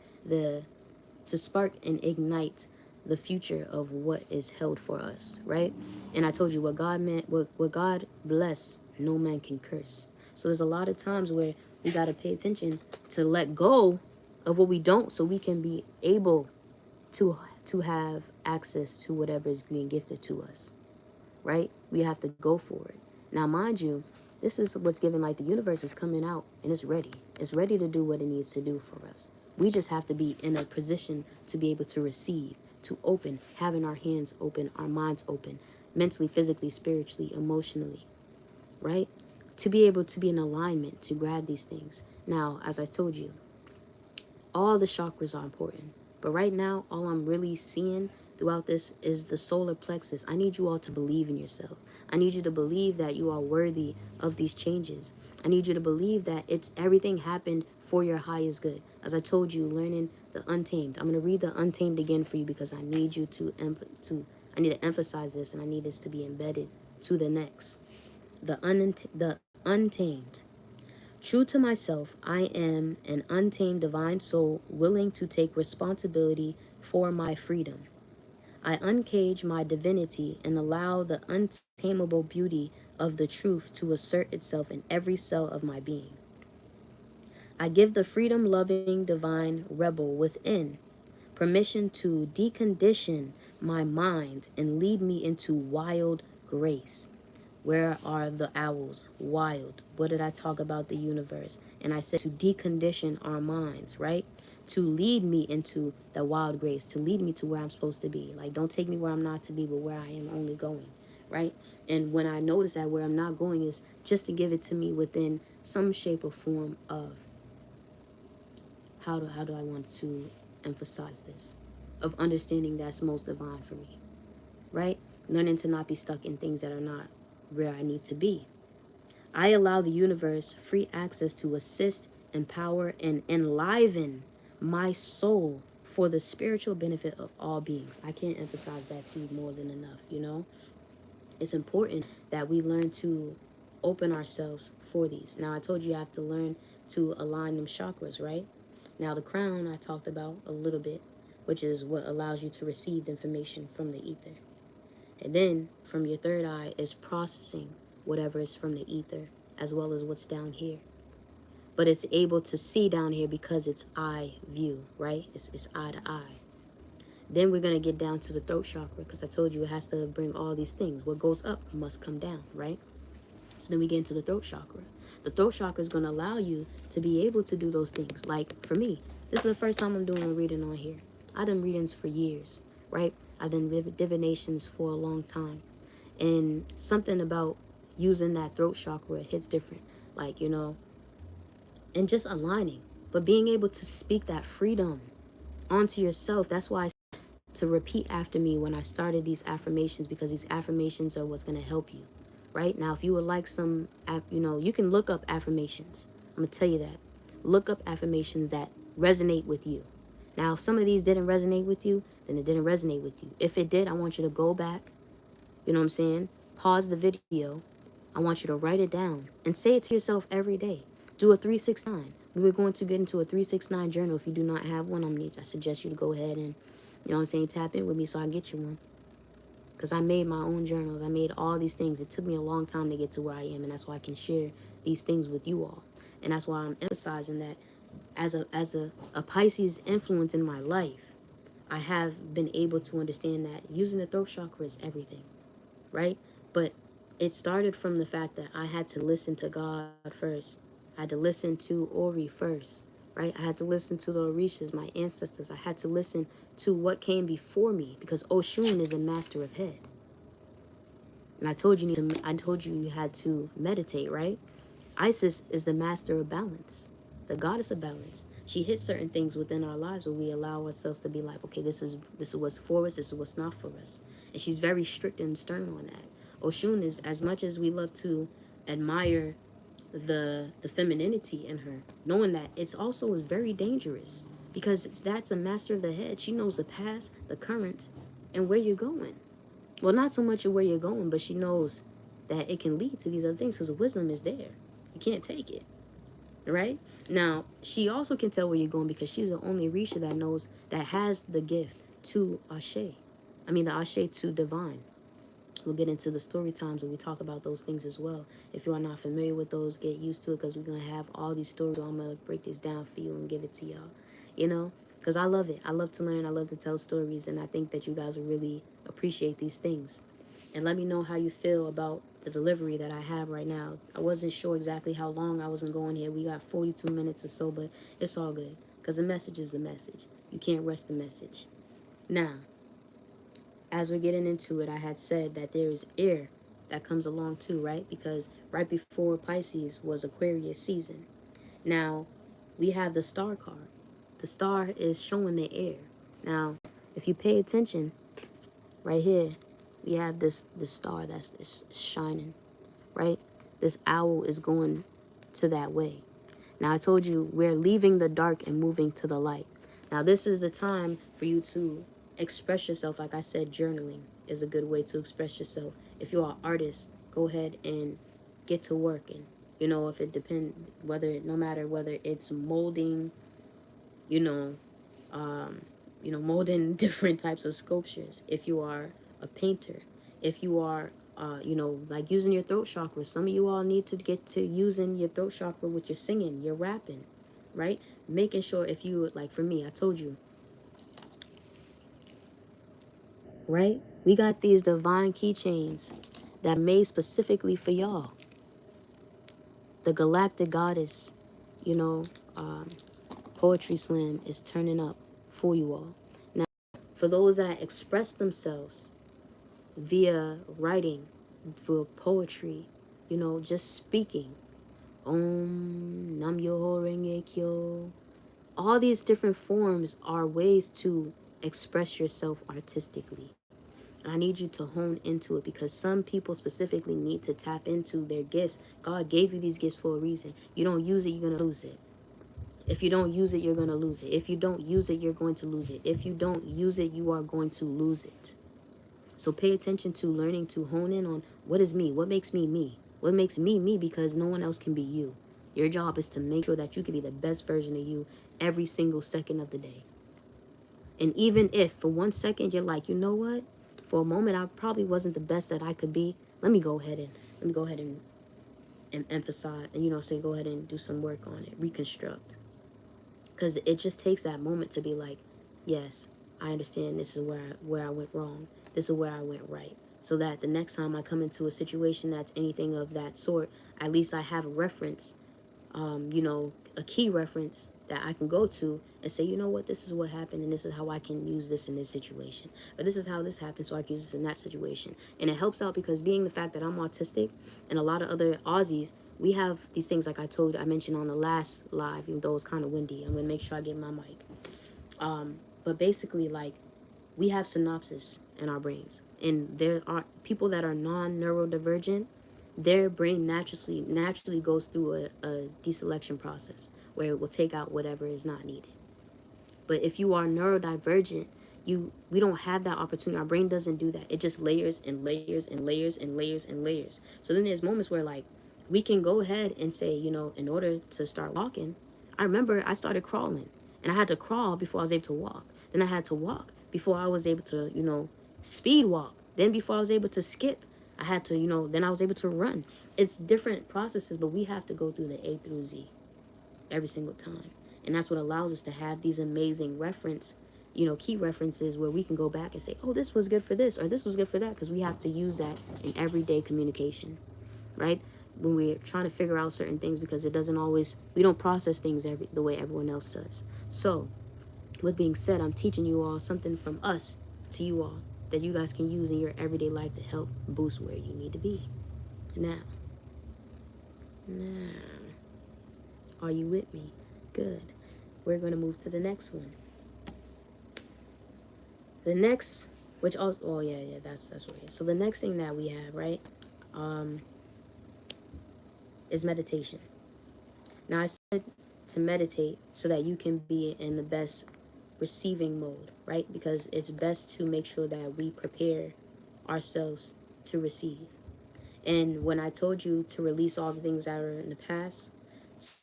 and ignite the future of what is held for us, right? And I told you what God meant, what God bless, no man can curse. So there's a lot of times where we got to pay attention to let go of what we don't, so we can be able to have access to whatever is being gifted to us, right? We have to go for it. Now, mind you, this is what's given, like, the universe is coming out and it's ready. It's ready to do what it needs to do for us. We just have to be in a position to be able to receive, to open, having our hands open, our minds open, mentally, physically, spiritually, emotionally, right? To be able to be in alignment, to grab these things. Now, as I told you, all the chakras are important. But right now, all I'm really seeing throughout this is the solar plexus. I need you all to believe in yourself. I need you to believe that you are worthy of these changes. I need you to believe that it's everything happened for your highest good. As I told you, learning the untamed. I'm going to read the untamed again for you because I need you I need to emphasize this, and I need this to be embedded to the next. The untamed. True to myself, I am an untamed divine soul willing to take responsibility for my freedom. I uncage my divinity and allow the untamable beauty of the truth to assert itself in every cell of my being. I give the freedom-loving divine rebel within permission to decondition my mind and lead me into wild grace. Where are the owls? Wild. What did I talk about the universe? And I said to decondition our minds, right? To lead me into the wild grace, to lead me to where I'm supposed to be. Like, don't take me where I'm not to be, but where I am only going, right? And when I notice that where I'm not going is just to give it to me within some shape or form of, how do I want to emphasize this? Of understanding that's most divine for me, right? Learning to not be stuck in things that are not where I need to be. I allow the universe free access to assist, empower, and enliven my soul for the spiritual benefit of all beings. I can't emphasize that to you more than enough, you know? It's important that we learn to open ourselves for these. Now, I told you have to learn to align them chakras, right? Now, the crown I talked about a little bit, which is what allows you to receive the information from the ether. And then from your third eye is processing whatever is from the ether, as well as what's down here. but it's able to see down here because it's eye view, right? It's eye to eye. Then we're going to get down to the throat chakra, because I told you it has to bring all these things. What goes up must come down, right? So then we get into the throat chakra. The throat chakra is going to allow you to be able to do those things. Like for me, this is the first time I'm doing a reading on here. I've done readings for years, right? I've done divinations for a long time. And something about using that throat chakra hits different. Like, you know, and just aligning. But being able to speak that freedom onto yourself, that's why I to repeat after me when I started these affirmations, because these affirmations are what's going to help you. Right now, if you would like some, you know, you can look up affirmations. I'm going to tell you that. Look up affirmations that resonate with you. Now, if some of these didn't resonate with you, then it didn't resonate with you. If it did, I want you to go back, you know what I'm saying? Pause the video. I want you to write it down and say it to yourself every day. Do a 369. We were going to get into a 369 journal. I do not have one, I suggest you to go ahead and, you know what I'm saying, tap in with me so I can get you one. Because I made my own journals. I made all these things. It took me a long time to get to where I am, and that's why I can share these things with you all. And that's why I'm emphasizing that as a Pisces influence in my life, I have been able to understand that using the throat chakra is everything, right? But it started from the fact that I had to listen to God first. I had to listen to Ori first, right? I had to listen to the Orishas, my ancestors. I had to listen to what came before me, because Oshun is a master of head. And I told you you had to meditate, right? Isis is the master of balance, the goddess of balance. She hits certain things within our lives where we allow ourselves to be like, okay, this is what's for us, this is what's not for us. And she's very strict and stern on that. Oshun is, as much as we love to admire the femininity in her, knowing that it's also is very dangerous, because that's a master of the head. She knows the past, the current, and where you're going. Well, not so much of where you're going, but she knows that it can lead to these other things, because wisdom is there. You can't take it, right? Now, she also can tell where you're going, because she's the only Risha that knows, that has the gift to Ashe. The Ashe to divine. We'll get into the story times when we talk about those things as well. If you are not familiar with those, get used to it, because we're going to have all these stories. I'm going to break this down for you and give it to y'all, you know, because I love it. I love to learn. I love to tell stories, and I think that you guys will really appreciate these things. And let me know how you feel about the delivery that I have right now. I wasn't sure exactly how long I wasn't going here. We got 42 minutes or so, but it's all good, because the message is the message. You can't rush the message. Now, as we're getting into it, I had said that there is air that comes along too, right? Because right before Pisces was Aquarius season. Now, we have the star card. The star is showing the air. Now, if you pay attention, right here, we have this star that's shining, right? This owl is going to that way. Now, I told you we're leaving the dark and moving to the light. Now, this is the time for you to express yourself. Like I said, journaling is a good way to express yourself. If you are an artist, go ahead and get to work. And, you know, if it depends, no matter whether it's molding, molding different types of sculptures. If you are a painter, if you are, like using your throat chakra. Some of you all need to get to using your throat chakra with your singing, your rapping, right? Making sure, if you, like for me, I told you, right? We got these divine keychains that are made specifically for y'all. The Galactic Goddess, Poetry Slam is turning up for you all. Now, for those that express themselves via writing, via poetry, just speaking, Om Nam Myoho Renge Kyo. All these different forms are ways to express yourself artistically. I need you to hone into it, because some people specifically need to tap into their gifts. God gave you these gifts for a reason. You don't use it, you're going to lose it. If you don't use it, you're going to lose it. If you don't use it, you're going to lose it. If you don't use it, you are going to lose it. So pay attention to learning to hone in on what is me, what makes me me, what makes me me, because no one else can be you. Your job is to make sure that you can be the best version of you every single second of the day. And even if for 1 second you're like, you know what? For a moment, I probably wasn't the best that I could be. Let me go ahead and and emphasize, and say go ahead and do some work on it, reconstruct, because it just takes that moment to be like, yes, I understand this is where I went wrong, this is where I went right, so that the next time I come into a situation that's anything of that sort, at least I have a reference, a key reference that I can go to and say, you know what, this is what happened, and this is how I can use this in this situation. Or this is how this happened, so I can use this in that situation. And it helps out because being the fact that I'm autistic and a lot of other Aussies, we have these things like I mentioned on the last live, even though it's kind of windy. I'm going to make sure I get my mic. But basically, like, we have synapses in our brains. And there are people that are non-neurodivergent, their brain naturally goes through a deselection process where it will take out whatever is not needed. But if you are neurodivergent, we don't have that opportunity. Our brain doesn't do that. It just layers and layers and layers and layers and layers. So then there's moments where, like, we can go ahead and say, in order to start walking, I remember I started crawling, and I had to crawl before I was able to walk. Then I had to walk before I was able to, speed walk. Then before I was able to skip, I had to, then I was able to run. It's different processes, but we have to go through the A through Z every single time. And that's what allows us to have these amazing key references where we can go back and say, oh, this was good for this, or this was good for that, because we have to use that in everyday communication, right? When we're trying to figure out certain things, because we don't process things the way everyone else does. So, with being said, I'm teaching you all something from us to you all that you guys can use in your everyday life to help boost where you need to be. Now, are you with me? Good. We're going to move to the next one. The next, which also, oh yeah, that's what it is. So the next thing that we have, right, is meditation. Now I said to meditate so that you can be in the best receiving mode, right? Because it's best to make sure that we prepare ourselves to receive. And when I told you to release all the things that are in the past,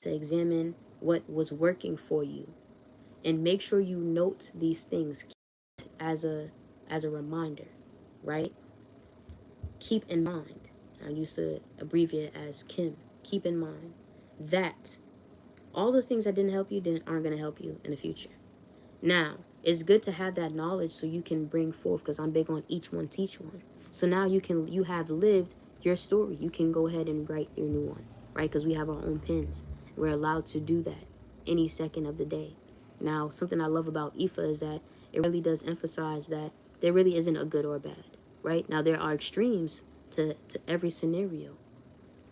to examine what was working for you, and make sure you note these things as a reminder, right? Keep in mind, I used to abbreviate it as Kim, keep in mind that all those things that didn't help you aren't going to help you in the future. Now, it's good to have that knowledge so you can bring forth, because I'm big on each one teach one. So now you have lived your story. You can go ahead and write your new one, right? Because we have our own pens. We're allowed to do that any second of the day. Now, something I love about IFA is that it really does emphasize that there really isn't a good or bad, right? Now, there are extremes to every scenario,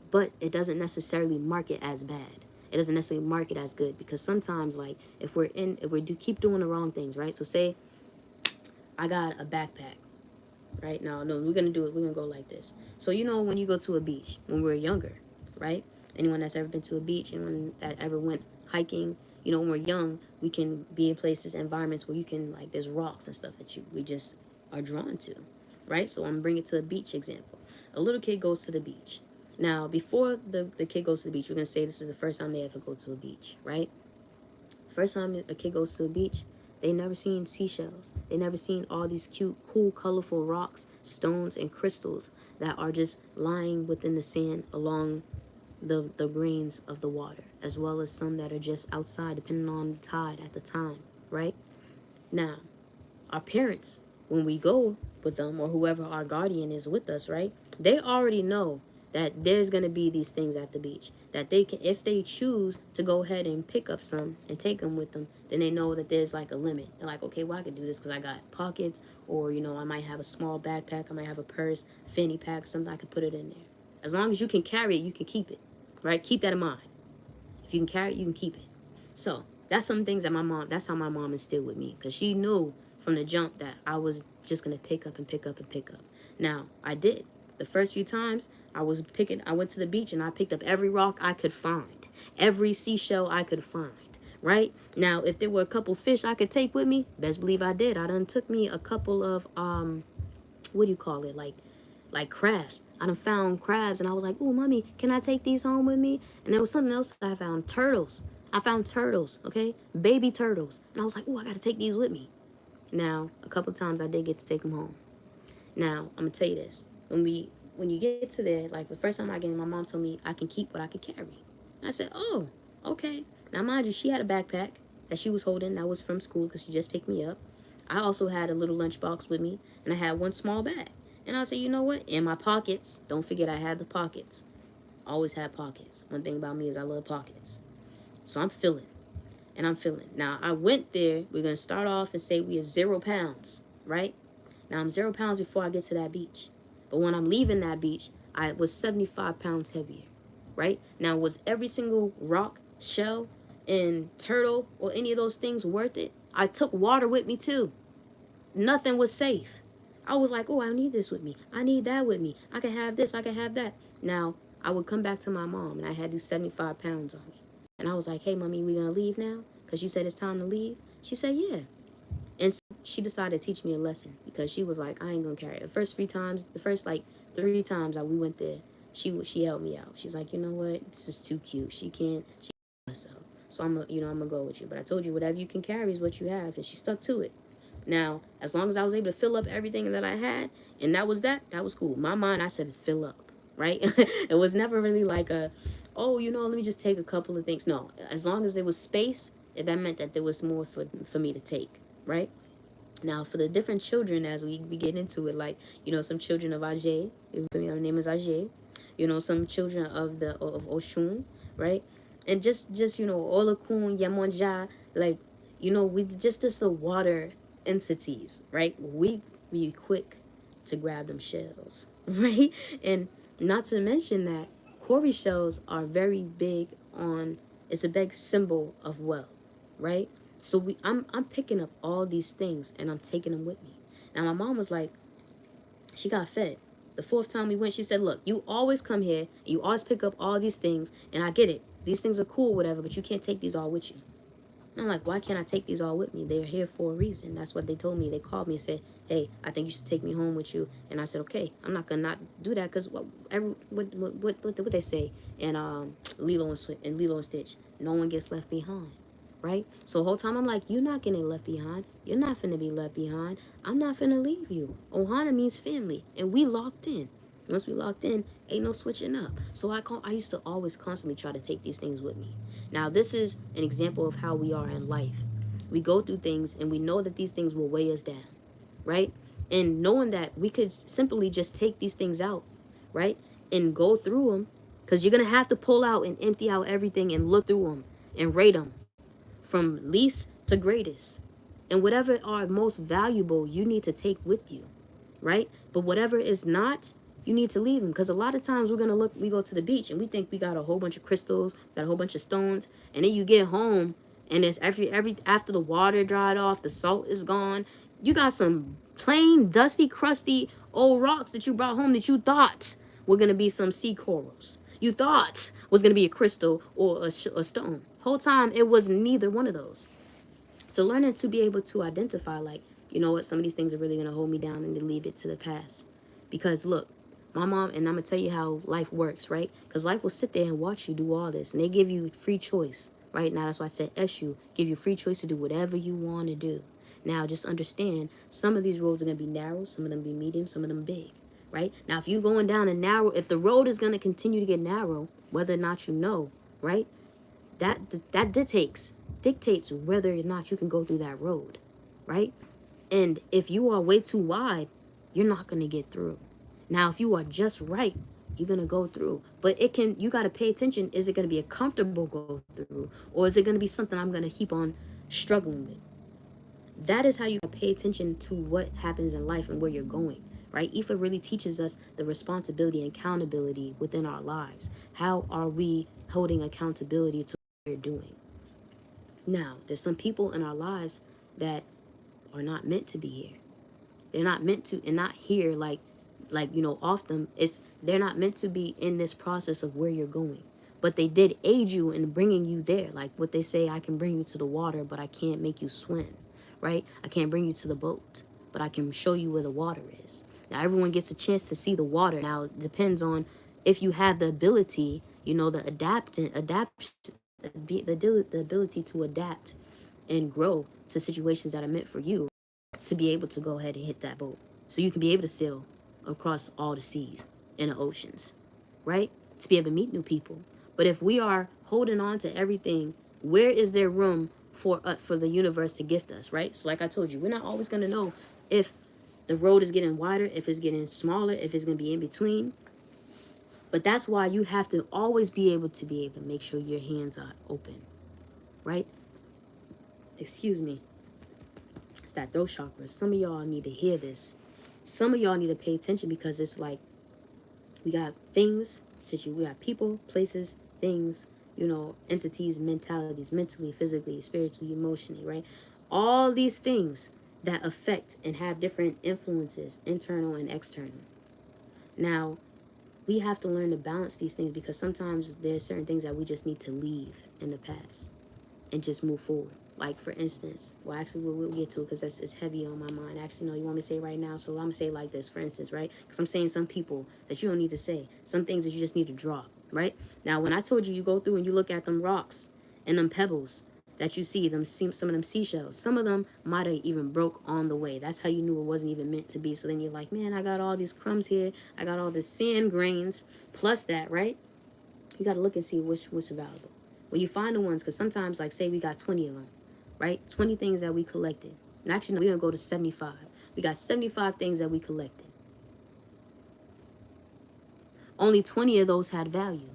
but it doesn't necessarily mark it as bad. It doesn't necessarily mark it as good, because sometimes, like, if we keep doing the wrong things, right? So say I got a backpack, right? Now, no, we're going to go like this. So, when you go to a beach, when we're younger, right? Anyone that's ever been to a beach, anyone that ever went hiking, when we're young, we can be in places, environments where you can, like, there's rocks and stuff that we just are drawn to, right? So I'm bringing it to a beach example. A little kid goes to the beach. Now, before the kid goes to the beach, we're going to say this is the first time they ever go to a beach, right? First time a kid goes to a beach, they never seen seashells. They never seen all these cute, cool, colorful rocks, stones, and crystals that are just lying within the sand along the grains of the water, as well as some that are just outside, depending on the tide at the time, right? Now, our parents, when we go with them, or whoever our guardian is with us, right? They already know that there's going to be these things at the beach, that they can, if they choose to go ahead and pick up some and take them with them, then they know that there's like a limit. They're like, okay, well, I can do this because I got pockets, or, I might have a small backpack, I might have a purse, fanny pack, something I could put it in there. As long as you can carry it, you can keep it, right? Keep that in mind. If you can carry it, you can keep it. So that's some things that that's how my mom instilled with me, because she knew from the jump that I was just going to pick up and pick up and pick up. Now, I did. The first few times I went to the beach and I picked up every rock I could find, every seashell I could find, right? Now, if there were a couple fish I could take with me, best believe I did. I done took me a couple of, what do you call it? Like crabs. I done found crabs and I was like, "Ooh, mommy, can I take these home with me?" And there was something else I found, turtles. I found turtles, okay? Baby turtles. And I was like, "Ooh, I got to take these with me." Now, a couple times I did get to take them home. Now, I'm going to tell you this. when you get to there, like the first time I get in, my mom told me I can keep what I could carry. And I said, oh, okay. Now, mind you, she had a backpack that she was holding that was from school because she just picked me up. I also had a little lunchbox with me, and I had one small bag. And I said, you know what? In my pockets, don't forget I had the pockets. Always had pockets. One thing about me is I love pockets. So I'm feeling, and I'm feeling. Now, I went there. We're going to start off and say we are 0 pounds, right? Now, I'm 0 pounds before I get to that beach. But when I'm leaving that beach, I was 75 pounds heavier, right? Now, was every single rock, shell, and turtle or any of those things worth it? I took water with me too. Nothing was safe. I was like, oh, I need this with me. I need that with me. I can have this. I can have that. Now, I would come back to my mom, and I had these 75 pounds on me. And I was like, hey, mommy, we going to leave now? Because you said it's time to leave. She said, yeah. And so she decided to teach me a lesson because she was like, I ain't going to carry it. The first like 3 times that we went there, she helped me out. She's like, you know what? This is too cute. She can't herself. So I'm going to go with you. But I told you, whatever you can carry is what you have. And she stuck to it. Now, as long as I was able to fill up everything that I had, and that was cool. My mind, I said fill up, right? It was never really like oh, let me just take a couple of things. No, as long as there was space, that meant that there was more for me to take, right? Now, for the different children, as we get into it, like, some children of Ajay, her name is Ajay, some children of Oshun, right? And just Olokun, Yamonja, like, we just the water entities, right? We be quick to grab them shells, right? And not to mention that Corey shells are very big it's a big symbol of wealth, right? So I'm picking up all these things and I'm taking them with me. Now my mom was like, she got fed. The 4th time we went, she said, look, you always come here, you always pick up all these things, and I get it. These things are cool, whatever, but you can't take these all with you. And I'm like, why can't I take these all with me? They're here for a reason. That's what they told me. They called me and said, hey, I think you should take me home with you. And I said, okay, I'm not gonna not do that because what they say in Lilo and Stitch, no one gets left behind, right? So the whole time I'm like, you're not getting left behind. You're not finna be left behind. I'm not finna leave you. Ohana means family, and we locked in. Once we locked in, ain't no switching up. So I used to always constantly try to take these things with me. Now, this is an example of how we are in life. We go through things and we know that these things will weigh us down, right? And knowing that we could simply just take these things out, right? And go through them, because you're going to have to pull out and empty out everything and look through them and rate them from least to greatest. And whatever are most valuable, you need to take with you, right? But whatever is not, you need to leave them, because a lot of times we go to the beach and we think we got a whole bunch of crystals, got a whole bunch of stones, and then you get home and it's every after the water dried off, the salt is gone, you got some plain dusty crusty old rocks that you brought home that you thought were going to be some sea corals, you thought was going to be a crystal or a stone. Whole time it was neither one of those. So learning to be able to identify, like, you know what, some of these things are really going to hold me down and to leave it to the past. Because look, my mom, and I'm going to tell you how life works, right? Because life will sit there and watch you do all this. And they give you free choice, right? Now, that's why I said SU, give you free choice to do whatever you want to do. Now, just understand, some of these roads are going to be narrow, some of them be medium, some of them big, right? Now, if you're going down a narrow, if the road is going to continue to get narrow, whether or not you know, right? That dictates whether or not you can go through that road, right? And if you are way too wide, you're not going to get through. Now, if you are just right, you're going to go through. But you got to pay attention. Is it going to be a comfortable go through, or is it going to be something I'm going to keep on struggling with? That is how you pay attention to what happens in life and where you're going, right? Ifa really teaches us the responsibility and accountability within our lives. How are we holding accountability to what we're doing? Now, there's some people in our lives that are not meant to be here. They're not meant to, and not here off them. They're not meant to be in this process of where you're going. But they did aid you in bringing you there. Like what they say, I can bring you to the water, but I can't make you swim, right? I can't bring you to the boat, but I can show you where the water is. Now, everyone gets a chance to see the water. Now, it depends on if you have the ability, the ability to adapt and grow to situations that are meant for you, to be able to go ahead and hit that boat, so you can be able to sail across all the seas. in the oceans, right? To be able to meet new people. But if we are holding on to everything, where is there room for the universe to gift us, right? So like I told you, we're not always going to know if the road is getting wider, if it's getting smaller, if it's going to be in between. But that's why you have to always be able to make sure your hands are open, right? Excuse me. It's that throat chakra. Some of y'all need to hear this. Some of y'all need to pay attention, because it's like we got things, we got people, places, things, entities, mentalities, mentally, physically, spiritually, emotionally, right? All these things that affect and have different influences, internal and external. Now, we have to learn to balance these things, because sometimes there's certain things that we just need to leave in the past and just move forward. Like, for instance, well, actually, we'll get to it because it's heavy on my mind. Actually, no, you want me to say it right now? So I'm going to say it like this, for instance, right? Because I'm saying some people that you don't need to say. Some things that you just need to drop, right? Now, when I told you, you go through and you look at them rocks and them pebbles that you see, some of them seashells. Some of them might have even broke on the way. That's how you knew it wasn't even meant to be. So then you're like, man, I got all these crumbs here. I got all this sand grains plus that, right? You got to look and see which available. When you find the ones, because sometimes, like, say we got 20 of them, right? 20 things that we collected. And actually, no, we're going to go to 75. We got 75 things that we collected. Only 20 of those had value.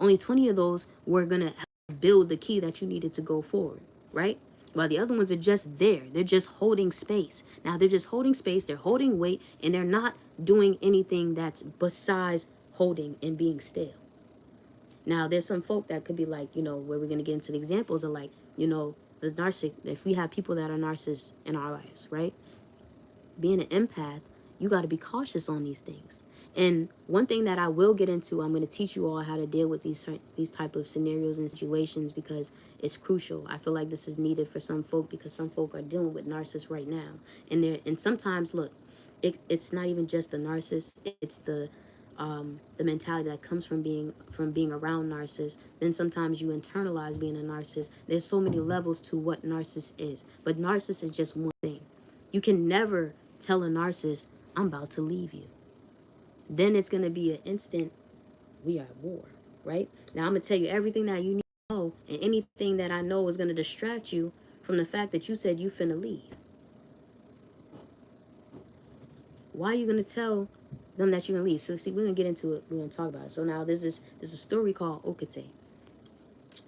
Only 20 of those were going to build the key that you needed to go forward, right? While the other ones are just there. They're just holding space. Now, they're just holding space. They're holding weight. And they're not doing anything that's besides holding and being still. Now, there's some folk that could be like, where we're going to get into the examples of, like, the narcissist. If we have people that are narcissists in our lives, right? Being an empath, you got to be cautious on these things. And one thing that I will get into, I'm going to teach you all how to deal with these type of scenarios and situations, because it's crucial. I feel like this is needed for some folk, because some folk are dealing with narcissists right now. And sometimes, look, it's not even just the narcissist. It's the mentality that comes from being around narcissists. Then sometimes you internalize being a narcissist. There's so many levels to what narcissist is, but narcissist is just one thing. You can never tell a narcissist, I'm about to leave you. Then it's going to be an instant, we are at war, right? Now I'm going to tell you everything that you need to know, and anything that I know is going to distract you from the fact that you said you finna leave. Why are you going to tell them that you're going to leave? So, see, we're going to get into it. We're going to talk about it. So now there's a story called Auset,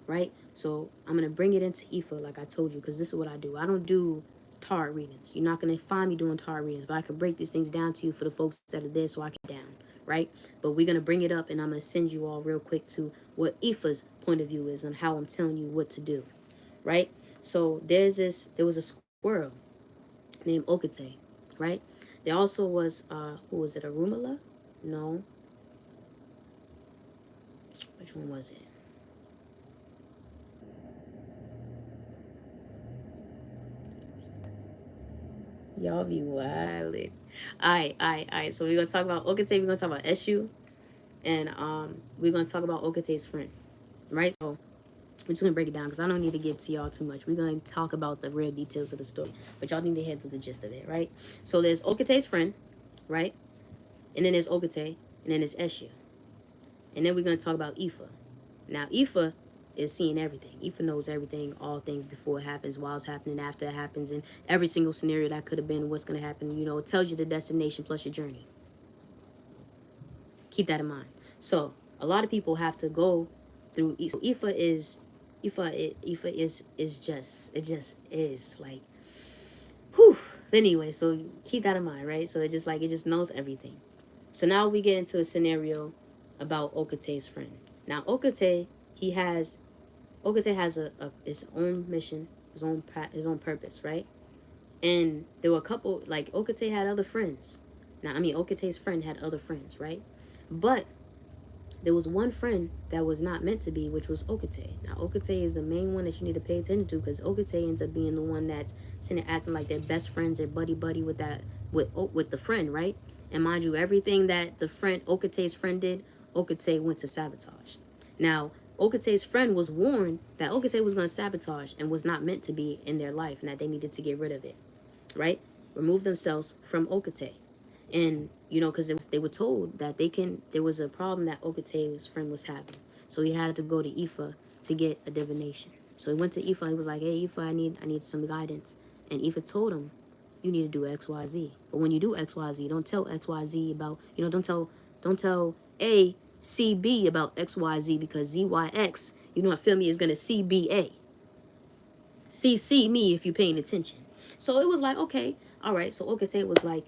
right? So I'm going to bring it into Ifa, like I told you, because this is what I do. I don't do tarot readings. You're not going to find me doing tarot readings, but I can break these things down to you for the folks that are there, so I can down, right? But we're going to bring it up, and I'm going to send you all real quick to what Ifa's point of view is on how I'm telling you what to do, right? So there was a squirrel named Auset, right? There also was, who was it, Arumala? No. Which one was it? Y'all be wildin'. Alright. So we're gonna talk about Auset, we're gonna talk about Eshu, and we're gonna talk about Okate's friend. Right? So we're just gonna break it down, because I don't need to get to y'all too much. We're gonna talk about the real details of the story. But y'all need to hear the gist of it, right? So there's Okate's friend, right? And then there's Auset, and then there's Eshu. And then we're gonna talk about Ifa. Now Ifa is seeing everything. Ifa knows everything, all things before it happens, while it's happening, after it happens, and every single scenario that could have been, what's going to happen. It tells you the destination plus your journey. Keep that in mind. So a lot of people have to go through. So Ifa is just is like, whew. Anyway, so keep that in mind, right? So it just knows everything. So now we get into a scenario about Okate's friend. Now Auset has his own mission, his own purpose, right? And there were a couple, like Auset had other friends. Now, Okate's friend had other friends, right? But there was one friend that was not meant to be, which was Auset. Now, Auset is the main one that you need to pay attention to, because Auset ends up being the one that's sitting there acting like they're best friends, they're buddy with the friend, right? And mind you, everything that Auset's friend did, Auset went to sabotage. Now, Auset's friend was warned that Auset was going to sabotage and was not meant to be in their life, and that they needed to get rid of it, right? Remove themselves from Auset. And, you know, because they were told that there was a problem that Okate's friend was having. So he had to go to Ifa to get a divination. So he went to Ifa. He was like, hey, Ifa, I need some guidance. And Ifa told him, you need to do XYZ. But when you do XYZ, don't tell XYZ about, you know, don't tell A, C, B about XYZ, because ZYX, you know, feel me, is going to CBA. CC me if you're paying attention. So it was like, okay, all right. So Okate was like,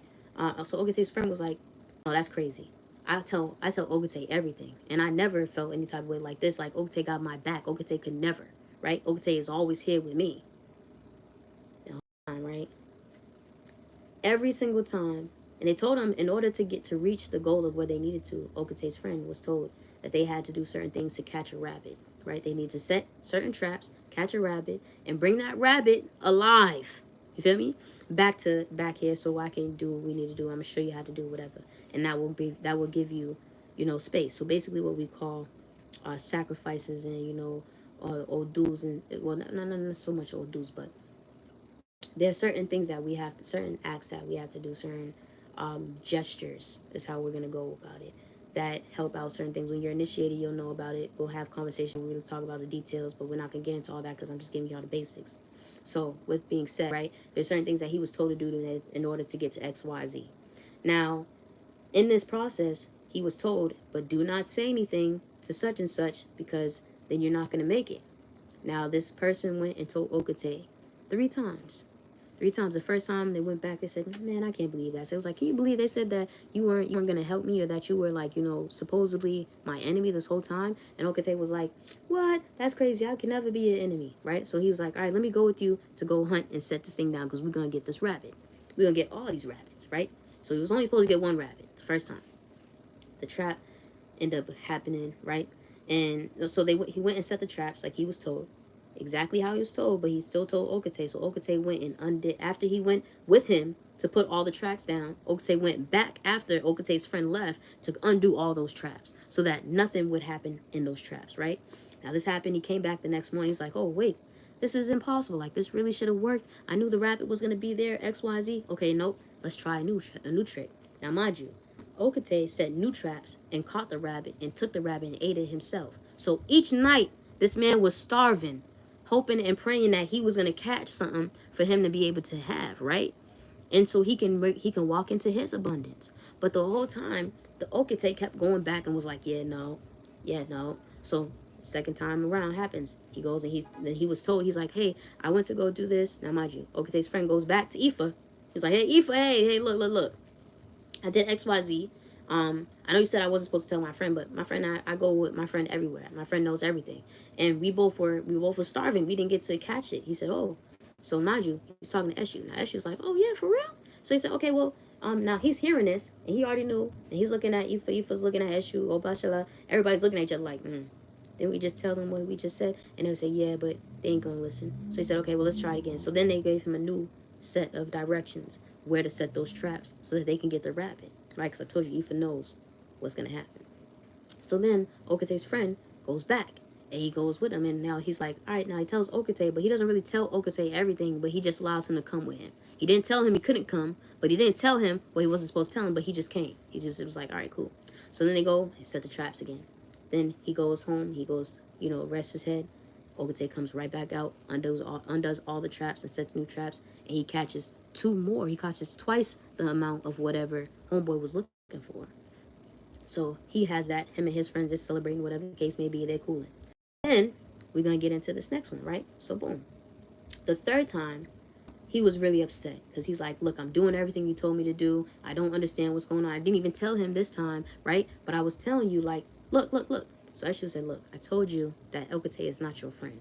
so Okate's friend was like, oh, that's crazy. I tell Okate everything, and I never felt any type of way like this. Like Okate got my back. Okate could never, right? Okate is always here with me. The whole time, right? Every single time. And they told him in order to reach the goal of where they needed to, Okate's friend was told that they had to do certain things to catch a rabbit, right? They need to set certain traps, catch a rabbit, and bring that rabbit alive. You feel me? Back here so I can do what we need to do. I'm gonna show you how to do whatever. And that will give you, you know, space. So basically what we call sacrifices and, you know, odus and, well, not so much odus, but there are certain things that we have to, certain acts that we have to do, certain gestures is how we're going to go about it, that help out certain things. When you're initiated, you'll know about it. We'll have conversation, we'll talk about the details, but we're not going to get into all that because I'm just giving you all the basics. So with being said, right, there's certain things that he was told to do in order to get to XYZ. Now, in this process, he was told, but do not say anything to such and such because then you're not going to make it. Now, this person went and told Okate 3 times. 3 times. The first time they went back, they said, man, I can't believe that. So it was like, can you believe they said that you weren't going to help me, or that you were, like, you know, supposedly my enemy this whole time? And Okate was like, what? That's crazy. I can never be an enemy, right? So he was like, all right, let me go with you to go hunt and set this thing down because we're going to get this rabbit. We're going to get all these rabbits, right? So he was only supposed to get 1 rabbit the first time. The trap ended up happening, right? And so he went and set the traps like he was told. Exactly how he was told, but he still told Okate. So Okate went and undid. After he went with him to put all the traps down, Okate went back after Okate's friend left to undo all those traps so that nothing would happen in those traps, right? Now this happened. He came back the next morning. He's like, oh, wait, this is impossible. Like, this really should have worked. I knew the rabbit was going to be there, XYZ. Okay, nope. Let's try a new trick. Now, mind you, Okate set new traps and caught the rabbit and took the rabbit and ate it himself. So each night, this man was starving, hoping and praying that he was going to catch something for him to be able to have, right? And so he can walk into his abundance. But the whole time, the Okate kept going back and was like, yeah, no. So second time around happens. He goes and he was told, he's like, hey, I went to go do this. Now, mind you, Okate's friend goes back to Ifa. He's like, hey, Ifa, hey, look. I did XYZ. I know you said I wasn't supposed to tell my friend, but my friend, I go with my friend everywhere. My friend knows everything. And we both were starving. We didn't get to catch it. He said, oh, so mind you, he's talking to Eshu. Now Eshu's like, oh yeah, for real? So he said, okay, well, now he's hearing this, and he already knew, and he's looking at Ifa, Ifa's looking at Eshu, oh, bashala. Everybody's looking at each other like, Didn't we just tell them what we just said? And they would say, yeah, but they ain't gonna listen. So he said, okay, well, let's try it again. So then they gave him a new set of directions where to set those traps so that they can get the rabbit, right? Because I told you, Ifa knows what's gonna happen. So then Okate's friend goes back, and he goes with him, and now he's like, all right, now he tells Okate, but he doesn't really tell Okate everything, but he just allows him to come with him. He didn't tell him he couldn't come, but he didn't tell him what he wasn't supposed to tell him, but he just came. It was like, all right, cool. So then they go and set the traps again. Then he goes home, he goes, rests his head. Okate comes right back out, undoes all the traps and sets new traps, and he catches 2 more. He catches twice the amount of whatever homeboy was looking for. So he has that. Him and his friends is celebrating, whatever the case may be. They're cooling. Then we're going to get into this next one, right? So boom. The third time, he was really upset because he's like, look, I'm doing everything you told me to do. I don't understand what's going on. I didn't even tell him this time, right? But I was telling you, like, look. So Eshu said, look, I told you that Okate is not your friend.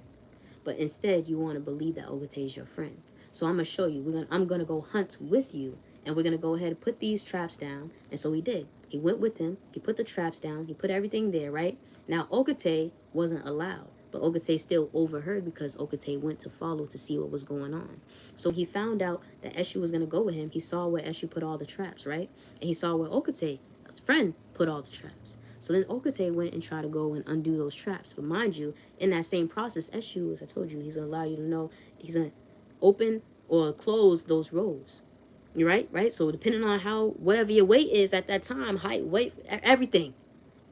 But instead, you want to believe that Okate is your friend. So I'm going to show you. I'm going to go hunt with you. And we're going to go ahead and put these traps down. And so he did. He went with him. He put the traps down. He put everything there, right? Now, Okate wasn't allowed. But Okate still overheard because Okate went to follow to see what was going on. So he found out that Eshu was going to go with him. He saw where Eshu put all the traps, right? And he saw where Okate, his friend, put all the traps. So then Okate went and tried to go and undo those traps. But mind you, in that same process, Eshu, as I told you, he's going to allow you to know, he's going to open or close those roads. Right? So depending on how, whatever your weight is at that time, height, weight, everything,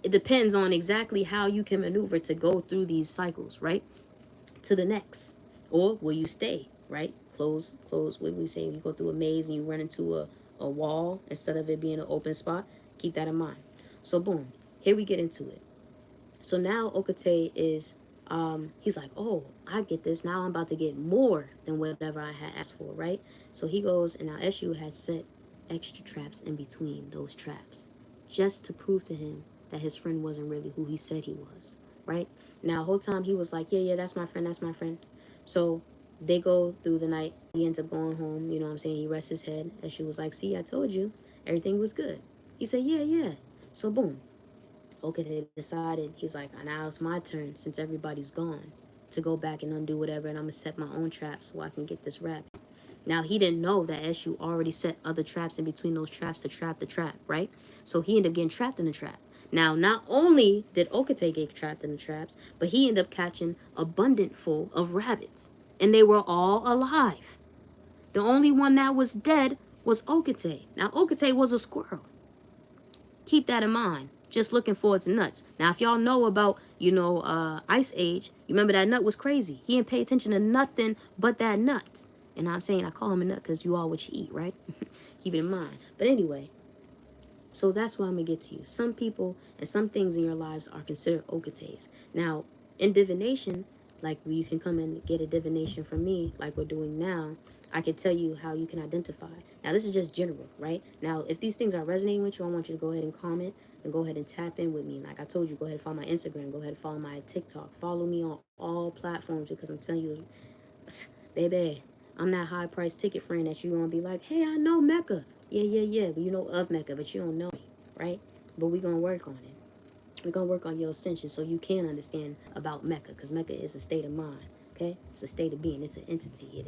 it depends on exactly how you can maneuver to go through these cycles, right? To the next. Or will you stay, right? Close, what we say, you go through a maze and you run into a wall instead of it being an open spot. Keep that in mind. So boom, here we get into it. So now Okate is, he's like, oh, I get this. Now I'm about to get more than whatever I had asked for, right? So he goes, and now Eshu has set extra traps in between those traps, just to prove to him that his friend wasn't really who he said he was, right? Now, the whole time he was like, yeah, that's my friend, that's my friend. So they go through the night. He ends up going home, you know what I'm saying? He rests his head. Eshu was like, see, I told you, everything was good. He said, yeah. So boom, okay, they decided, he's like, now it's my turn, since everybody's gone, to go back and undo whatever, and I'm going to set my own traps so I can get this rabbit. Now, he didn't know that Eshu already set other traps in between those traps to trap the trap, right? So he ended up getting trapped in the trap. Now, not only did Okate get trapped in the traps, but he ended up catching abundant full of rabbits. And they were all alive. The only one that was dead was Okate. Now, Okate was a squirrel. Keep that in mind. Just looking for its nuts. Now, if y'all know about, Ice Age, you remember that nut was crazy. He didn't pay attention to nothing but that nut. And I'm saying I call him a nut because you all what you eat, right? Keep it in mind. But anyway, so that's what I'm going to get to you. Some people and some things in your lives are considered okates. Now, in divination, like you can come and get a divination from me, like we're doing now, I can tell you how you can identify. Now, this is just general, right? Now, if these things are resonating with you, I want you to go ahead and comment and go ahead and tap in with me. Like I told you, go ahead and follow my Instagram. Go ahead and follow my TikTok. Follow me on all platforms because I'm telling you, baby, I'm that high price ticket friend that you're going to be like, hey, I know Mecca. Yeah. But you know of Mecca, but you don't know me, right? But we're going to work on it. We're going to work on your ascension so you can understand about Mecca, because Mecca is a state of mind, okay? It's a state of being. It's an entity.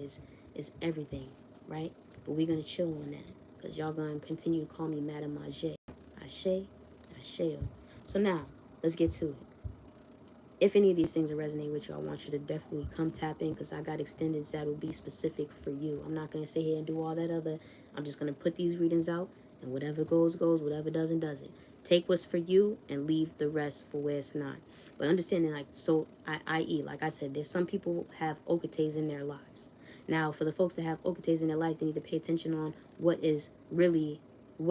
It's everything, right? But we're going to chill on that because y'all going to continue to call me Madame Ajay. Ashe. So now, let's get to it. If any of these things are resonating with you, I want you to definitely come tap in because I got extendeds that will be specific for you. I'm not going to sit here and do all that other. I'm just going to put these readings out, and whatever goes, whatever doesn't. Take what's for you and leave the rest for where it's not. But understanding, like, so, i.e., like I said, there's some people have okates in their lives. Now, for the folks that have okates in their life, they need to pay attention on what is really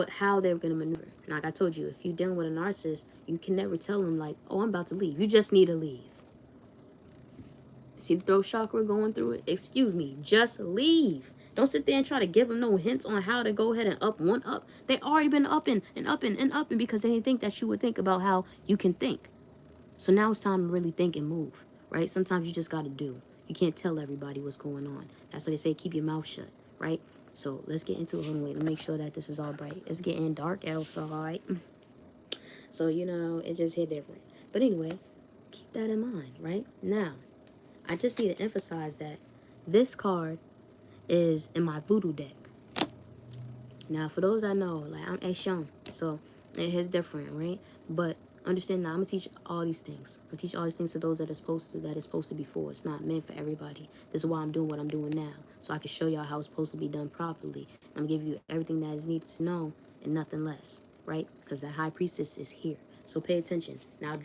how they're going to maneuver. Like I told you, if you're dealing with a narcissist, you can never tell them like, oh, I'm about to leave. You just need to leave. See the throat chakra going through it? Excuse me, just leave. Don't sit there and try to give them no hints on how to go ahead and up one up. They already been upping and upping and upping because they didn't think that you would think about how you can think. So now it's time to really think and move, right? Sometimes you just got to do. You can't tell everybody what's going on. That's why they say keep your mouth shut, right? So let's get into it. Hold on, wait. Let's make sure that this is all bright. It's getting dark outside. So, it just hit different. But anyway, keep that in mind, right? Now, I just need to emphasize that this card is in my voodoo deck. Now, for those I know, like I'm Eshon, so it is different, right? But understand now, I'm gonna teach all these things. I'm gonna teach all these things to those that is supposed to be for. It's not meant for everybody. This is why I'm doing what I'm doing now, so I can show y'all how it's supposed to be done properly. I'm gonna give you everything that is needed to know and nothing less, right? Because the High Priestess is here. So pay attention. Now,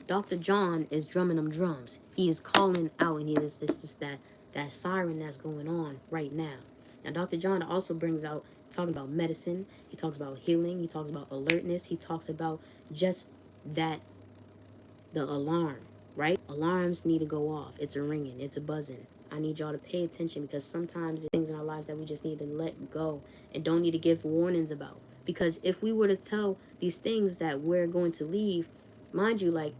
Dr. John is drumming them drums. He is calling out, and he is that siren that's going on right now. Now, Dr. John also brings out talking about medicine. He talks about healing. He talks about alertness. He talks about just that, the alarm, right? Alarms need to go off. It's a ringing. It's a buzzing. I need y'all to pay attention because sometimes there's things in our lives that we just need to let go and don't need to give warnings about. Because if we were to tell these things that we're going to leave, mind you, like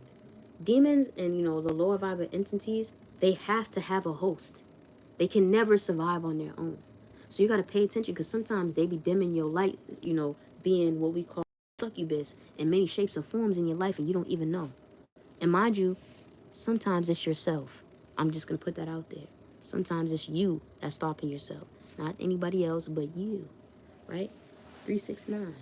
demons and, the lower vibrant entities, they have to have a host. They can never survive on their own. So you got to pay attention because sometimes they be dimming your light, being what we call succubus in many shapes and forms in your life and you don't even know. And mind you, sometimes it's yourself. I'm just going to put that out there. Sometimes it's you that's stopping yourself. Not anybody else, but you, right? 369.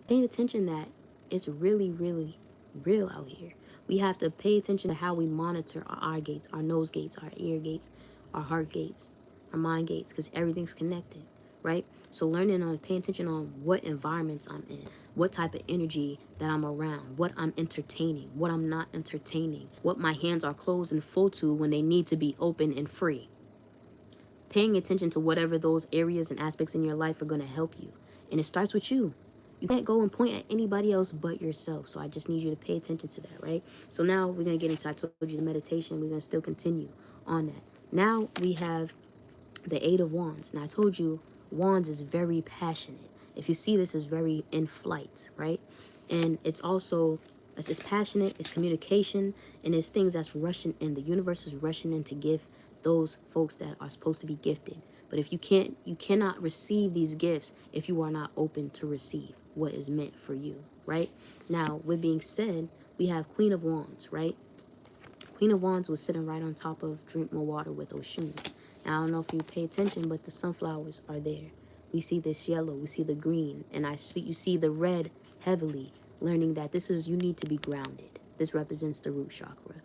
Paying attention that it's really, really real out here. We have to pay attention to how we monitor our eye gates, our nose gates, our ear gates, our heart gates, our mind gates, because everything's connected, right? So learning on, paying attention on what environments I'm in, what type of energy that I'm around, what I'm entertaining, what I'm not entertaining, what my hands are closed and full to when they need to be open and free. Paying attention to whatever those areas and aspects in your life are going to help you. And it starts with you. You can't go and point at anybody else but yourself. So I just need you to pay attention to that, right? So now we're going to get into, I told you, the meditation. We're going to still continue on that. Now we have the Eight of Wands. Now I told you, Wands is very passionate. If you see this, is very in flight, right? And it's also, it's passionate, it's communication, and it's things that's rushing in. The universe is rushing in to give those folks that are supposed to be gifted. But if you cannot receive these gifts if you are not open to receive what is meant for you, right? Now, with being said, we have Queen of Wands, right? Queen of Wands was sitting right on top of Drink More Water with Oshun. Now, I don't know if you pay attention, but the sunflowers are there. We see this yellow, we see the green, and you see the red heavily, learning that this is, you need to be grounded. This represents the root chakra.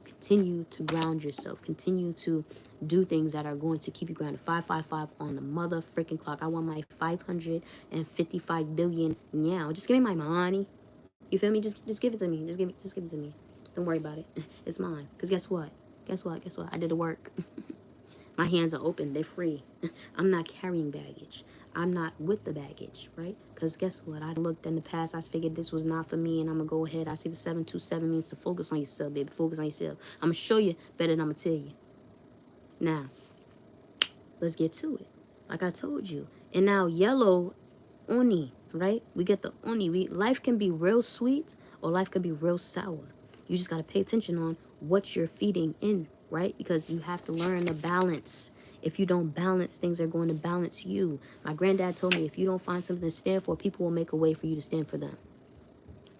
Continue to ground yourself. Continue to do things that are going to keep you grounded. 555 on the mother freaking clock. I want my 555 billion now. Just give me my money. You feel me? Just give it to me. Just give it to me. Don't worry about it. It's mine. Because guess what? Guess what? Guess what? I did the work. My hands are open. They're free. I'm not carrying baggage. I'm not with the baggage, right? Because guess what? I looked in the past. I figured this was not for me, and I'm going to go ahead. I see the 727 means to focus on yourself, baby. Focus on yourself. I'm going to show you better than I'm going to tell you. Now, let's get to it. Like I told you. And now, yellow, oni, right? We get the oni. Life can be real sweet or life can be real sour. You just got to pay attention on what you're feeding in, right? Because you have to learn to balance. If you don't balance, things are going to balance you. My granddad told me, if you don't find something to stand for, people will make a way for you to stand for them.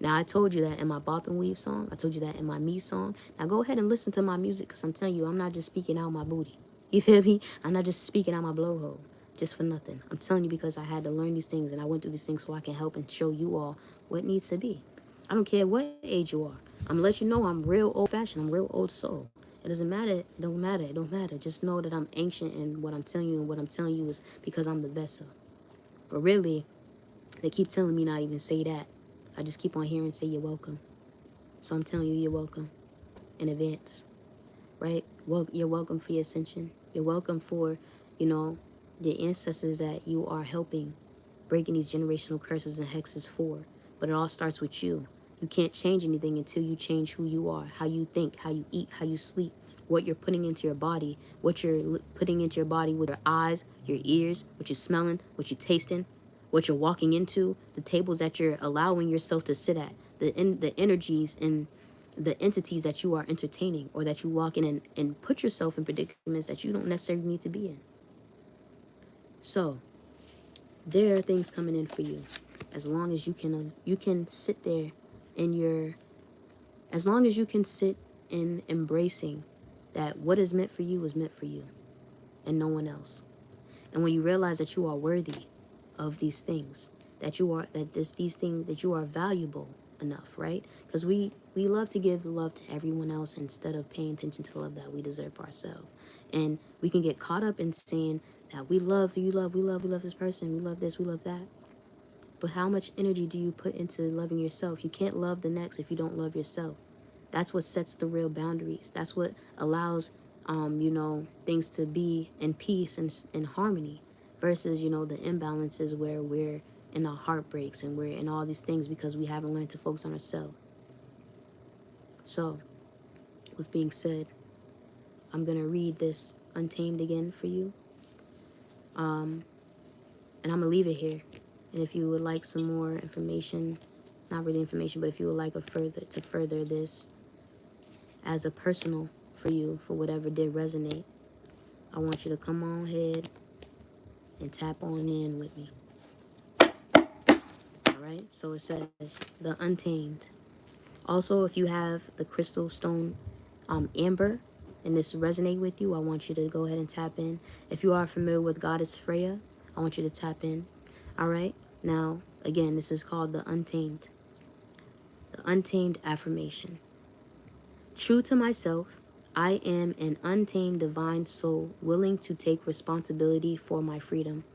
Now, I told you that in my Bop and Weave song. I told you that in my Me song. Now, go ahead and listen to my music, because I'm telling you, I'm not just speaking out my booty. You feel me? I'm not just speaking out my blowhole just for nothing. I'm telling you because I had to learn these things, and I went through these things so I can help and show you all what needs to be. I don't care what age you are. I'm going to let you know I'm real old-fashioned. I'm real old soul. It doesn't matter. It don't matter. It don't matter. Just know that I'm ancient, and what I'm telling you, and what I'm telling you is because I'm the vessel. But really, they keep telling me not even say that. I just keep on hearing say you're welcome. So I'm telling you, you're welcome in advance, right? Well, you're welcome for your ascension. You're welcome for, the ancestors that you are helping, breaking these generational curses and hexes for. But it all starts with you. You can't change anything until you change who you are, how you think, how you eat, how you sleep, what you're putting into your body, what you're putting into your body with your eyes, your ears, what you're smelling, what you're tasting, what you're walking into, the tables that you're allowing yourself to sit at, the energies and the entities that you are entertaining, or that you walk in and put yourself in predicaments that you don't necessarily need to be in. So there are things coming in for you, as long as you can sit there as long as you can sit in embracing that what is meant for you is meant for you and no one else. And when you realize that you are worthy of these things, that you are valuable enough, right? Because we love to give the love to everyone else instead of paying attention to the love that we deserve for ourselves. And we can get caught up in saying that we love this person, we love this, we love that. But how much energy do you put into loving yourself? You can't love the next if you don't love yourself. That's what sets the real boundaries. That's what allows, things to be in peace and in harmony, versus, the imbalances where we're in our heartbreaks and we're in all these things because we haven't learned to focus on ourselves. So, with being said, I'm going to read this Untamed again for you. And I'm going to leave it here. And if you would like some more information, not really information, but if you would like to further this as a personal for you, for whatever did resonate, I want you to come on ahead and tap on in with me. All right? So it says, the Untamed. Also, if you have the crystal stone amber, and this resonate with you, I want you to go ahead and tap in. If you are familiar with Goddess Freya, I want you to tap in. All right? Now, again, this is called the Untamed. The Untamed Affirmation. True to myself, I am an untamed divine soul willing to take responsibility for my freedom.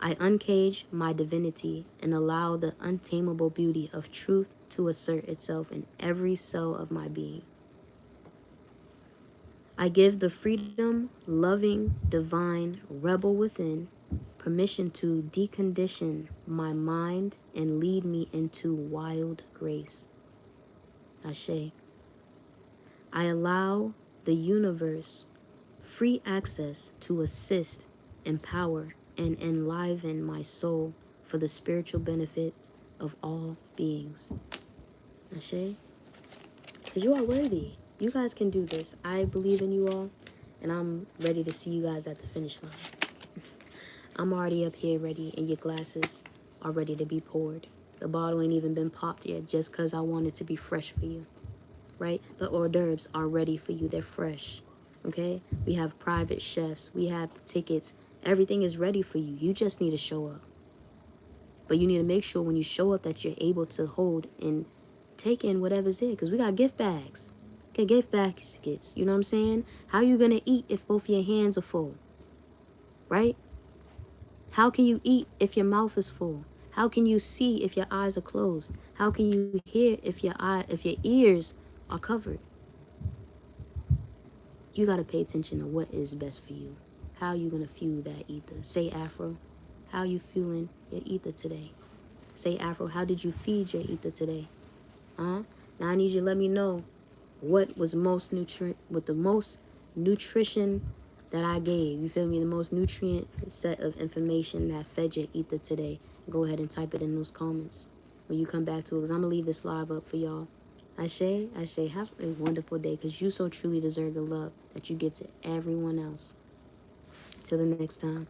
I uncage my divinity and allow the untamable beauty of truth to assert itself in every cell of my being. I give the freedom, loving, divine rebel within permission to decondition my mind and lead me into wild grace. Ashe. I allow the universe free access to assist, empower, and enliven my soul for the spiritual benefit of all beings. Ashe? Because you are worthy. You guys can do this. I believe in you all, and I'm ready to see you guys at the finish line. I'm already up here ready, and your glasses are ready to be poured. The bottle ain't even been popped yet just because I want it to be fresh for you, right? The hors d'oeuvres are ready for you. They're fresh, okay? We have private chefs. We have the tickets. Everything is ready for you. You just need to show up. But you need to make sure when you show up that you're able to hold and take in whatever's there, because we got gift bags. Okay, gift baskets. You know what I'm saying? How you going to eat if both your hands are full, right? How can you eat if your mouth is full? How can you see if your eyes are closed? How can you hear if your ears are covered? You got to pay attention to what is best for you. How you going to fuel that ether? Say, Afro, how you fueling your ether today? Say, Afro, how did you feed your ether today? Now I need you to let me know what was most with the most nutrition that I gave. You feel me? The most nutrient set of information that fed your ether today. Go ahead and type it in those comments when you come back to it, because I'm going to leave this live up for y'all. Ashe, Ashe, have a wonderful day, because you so truly deserve the love that you give to everyone else. Till the next time.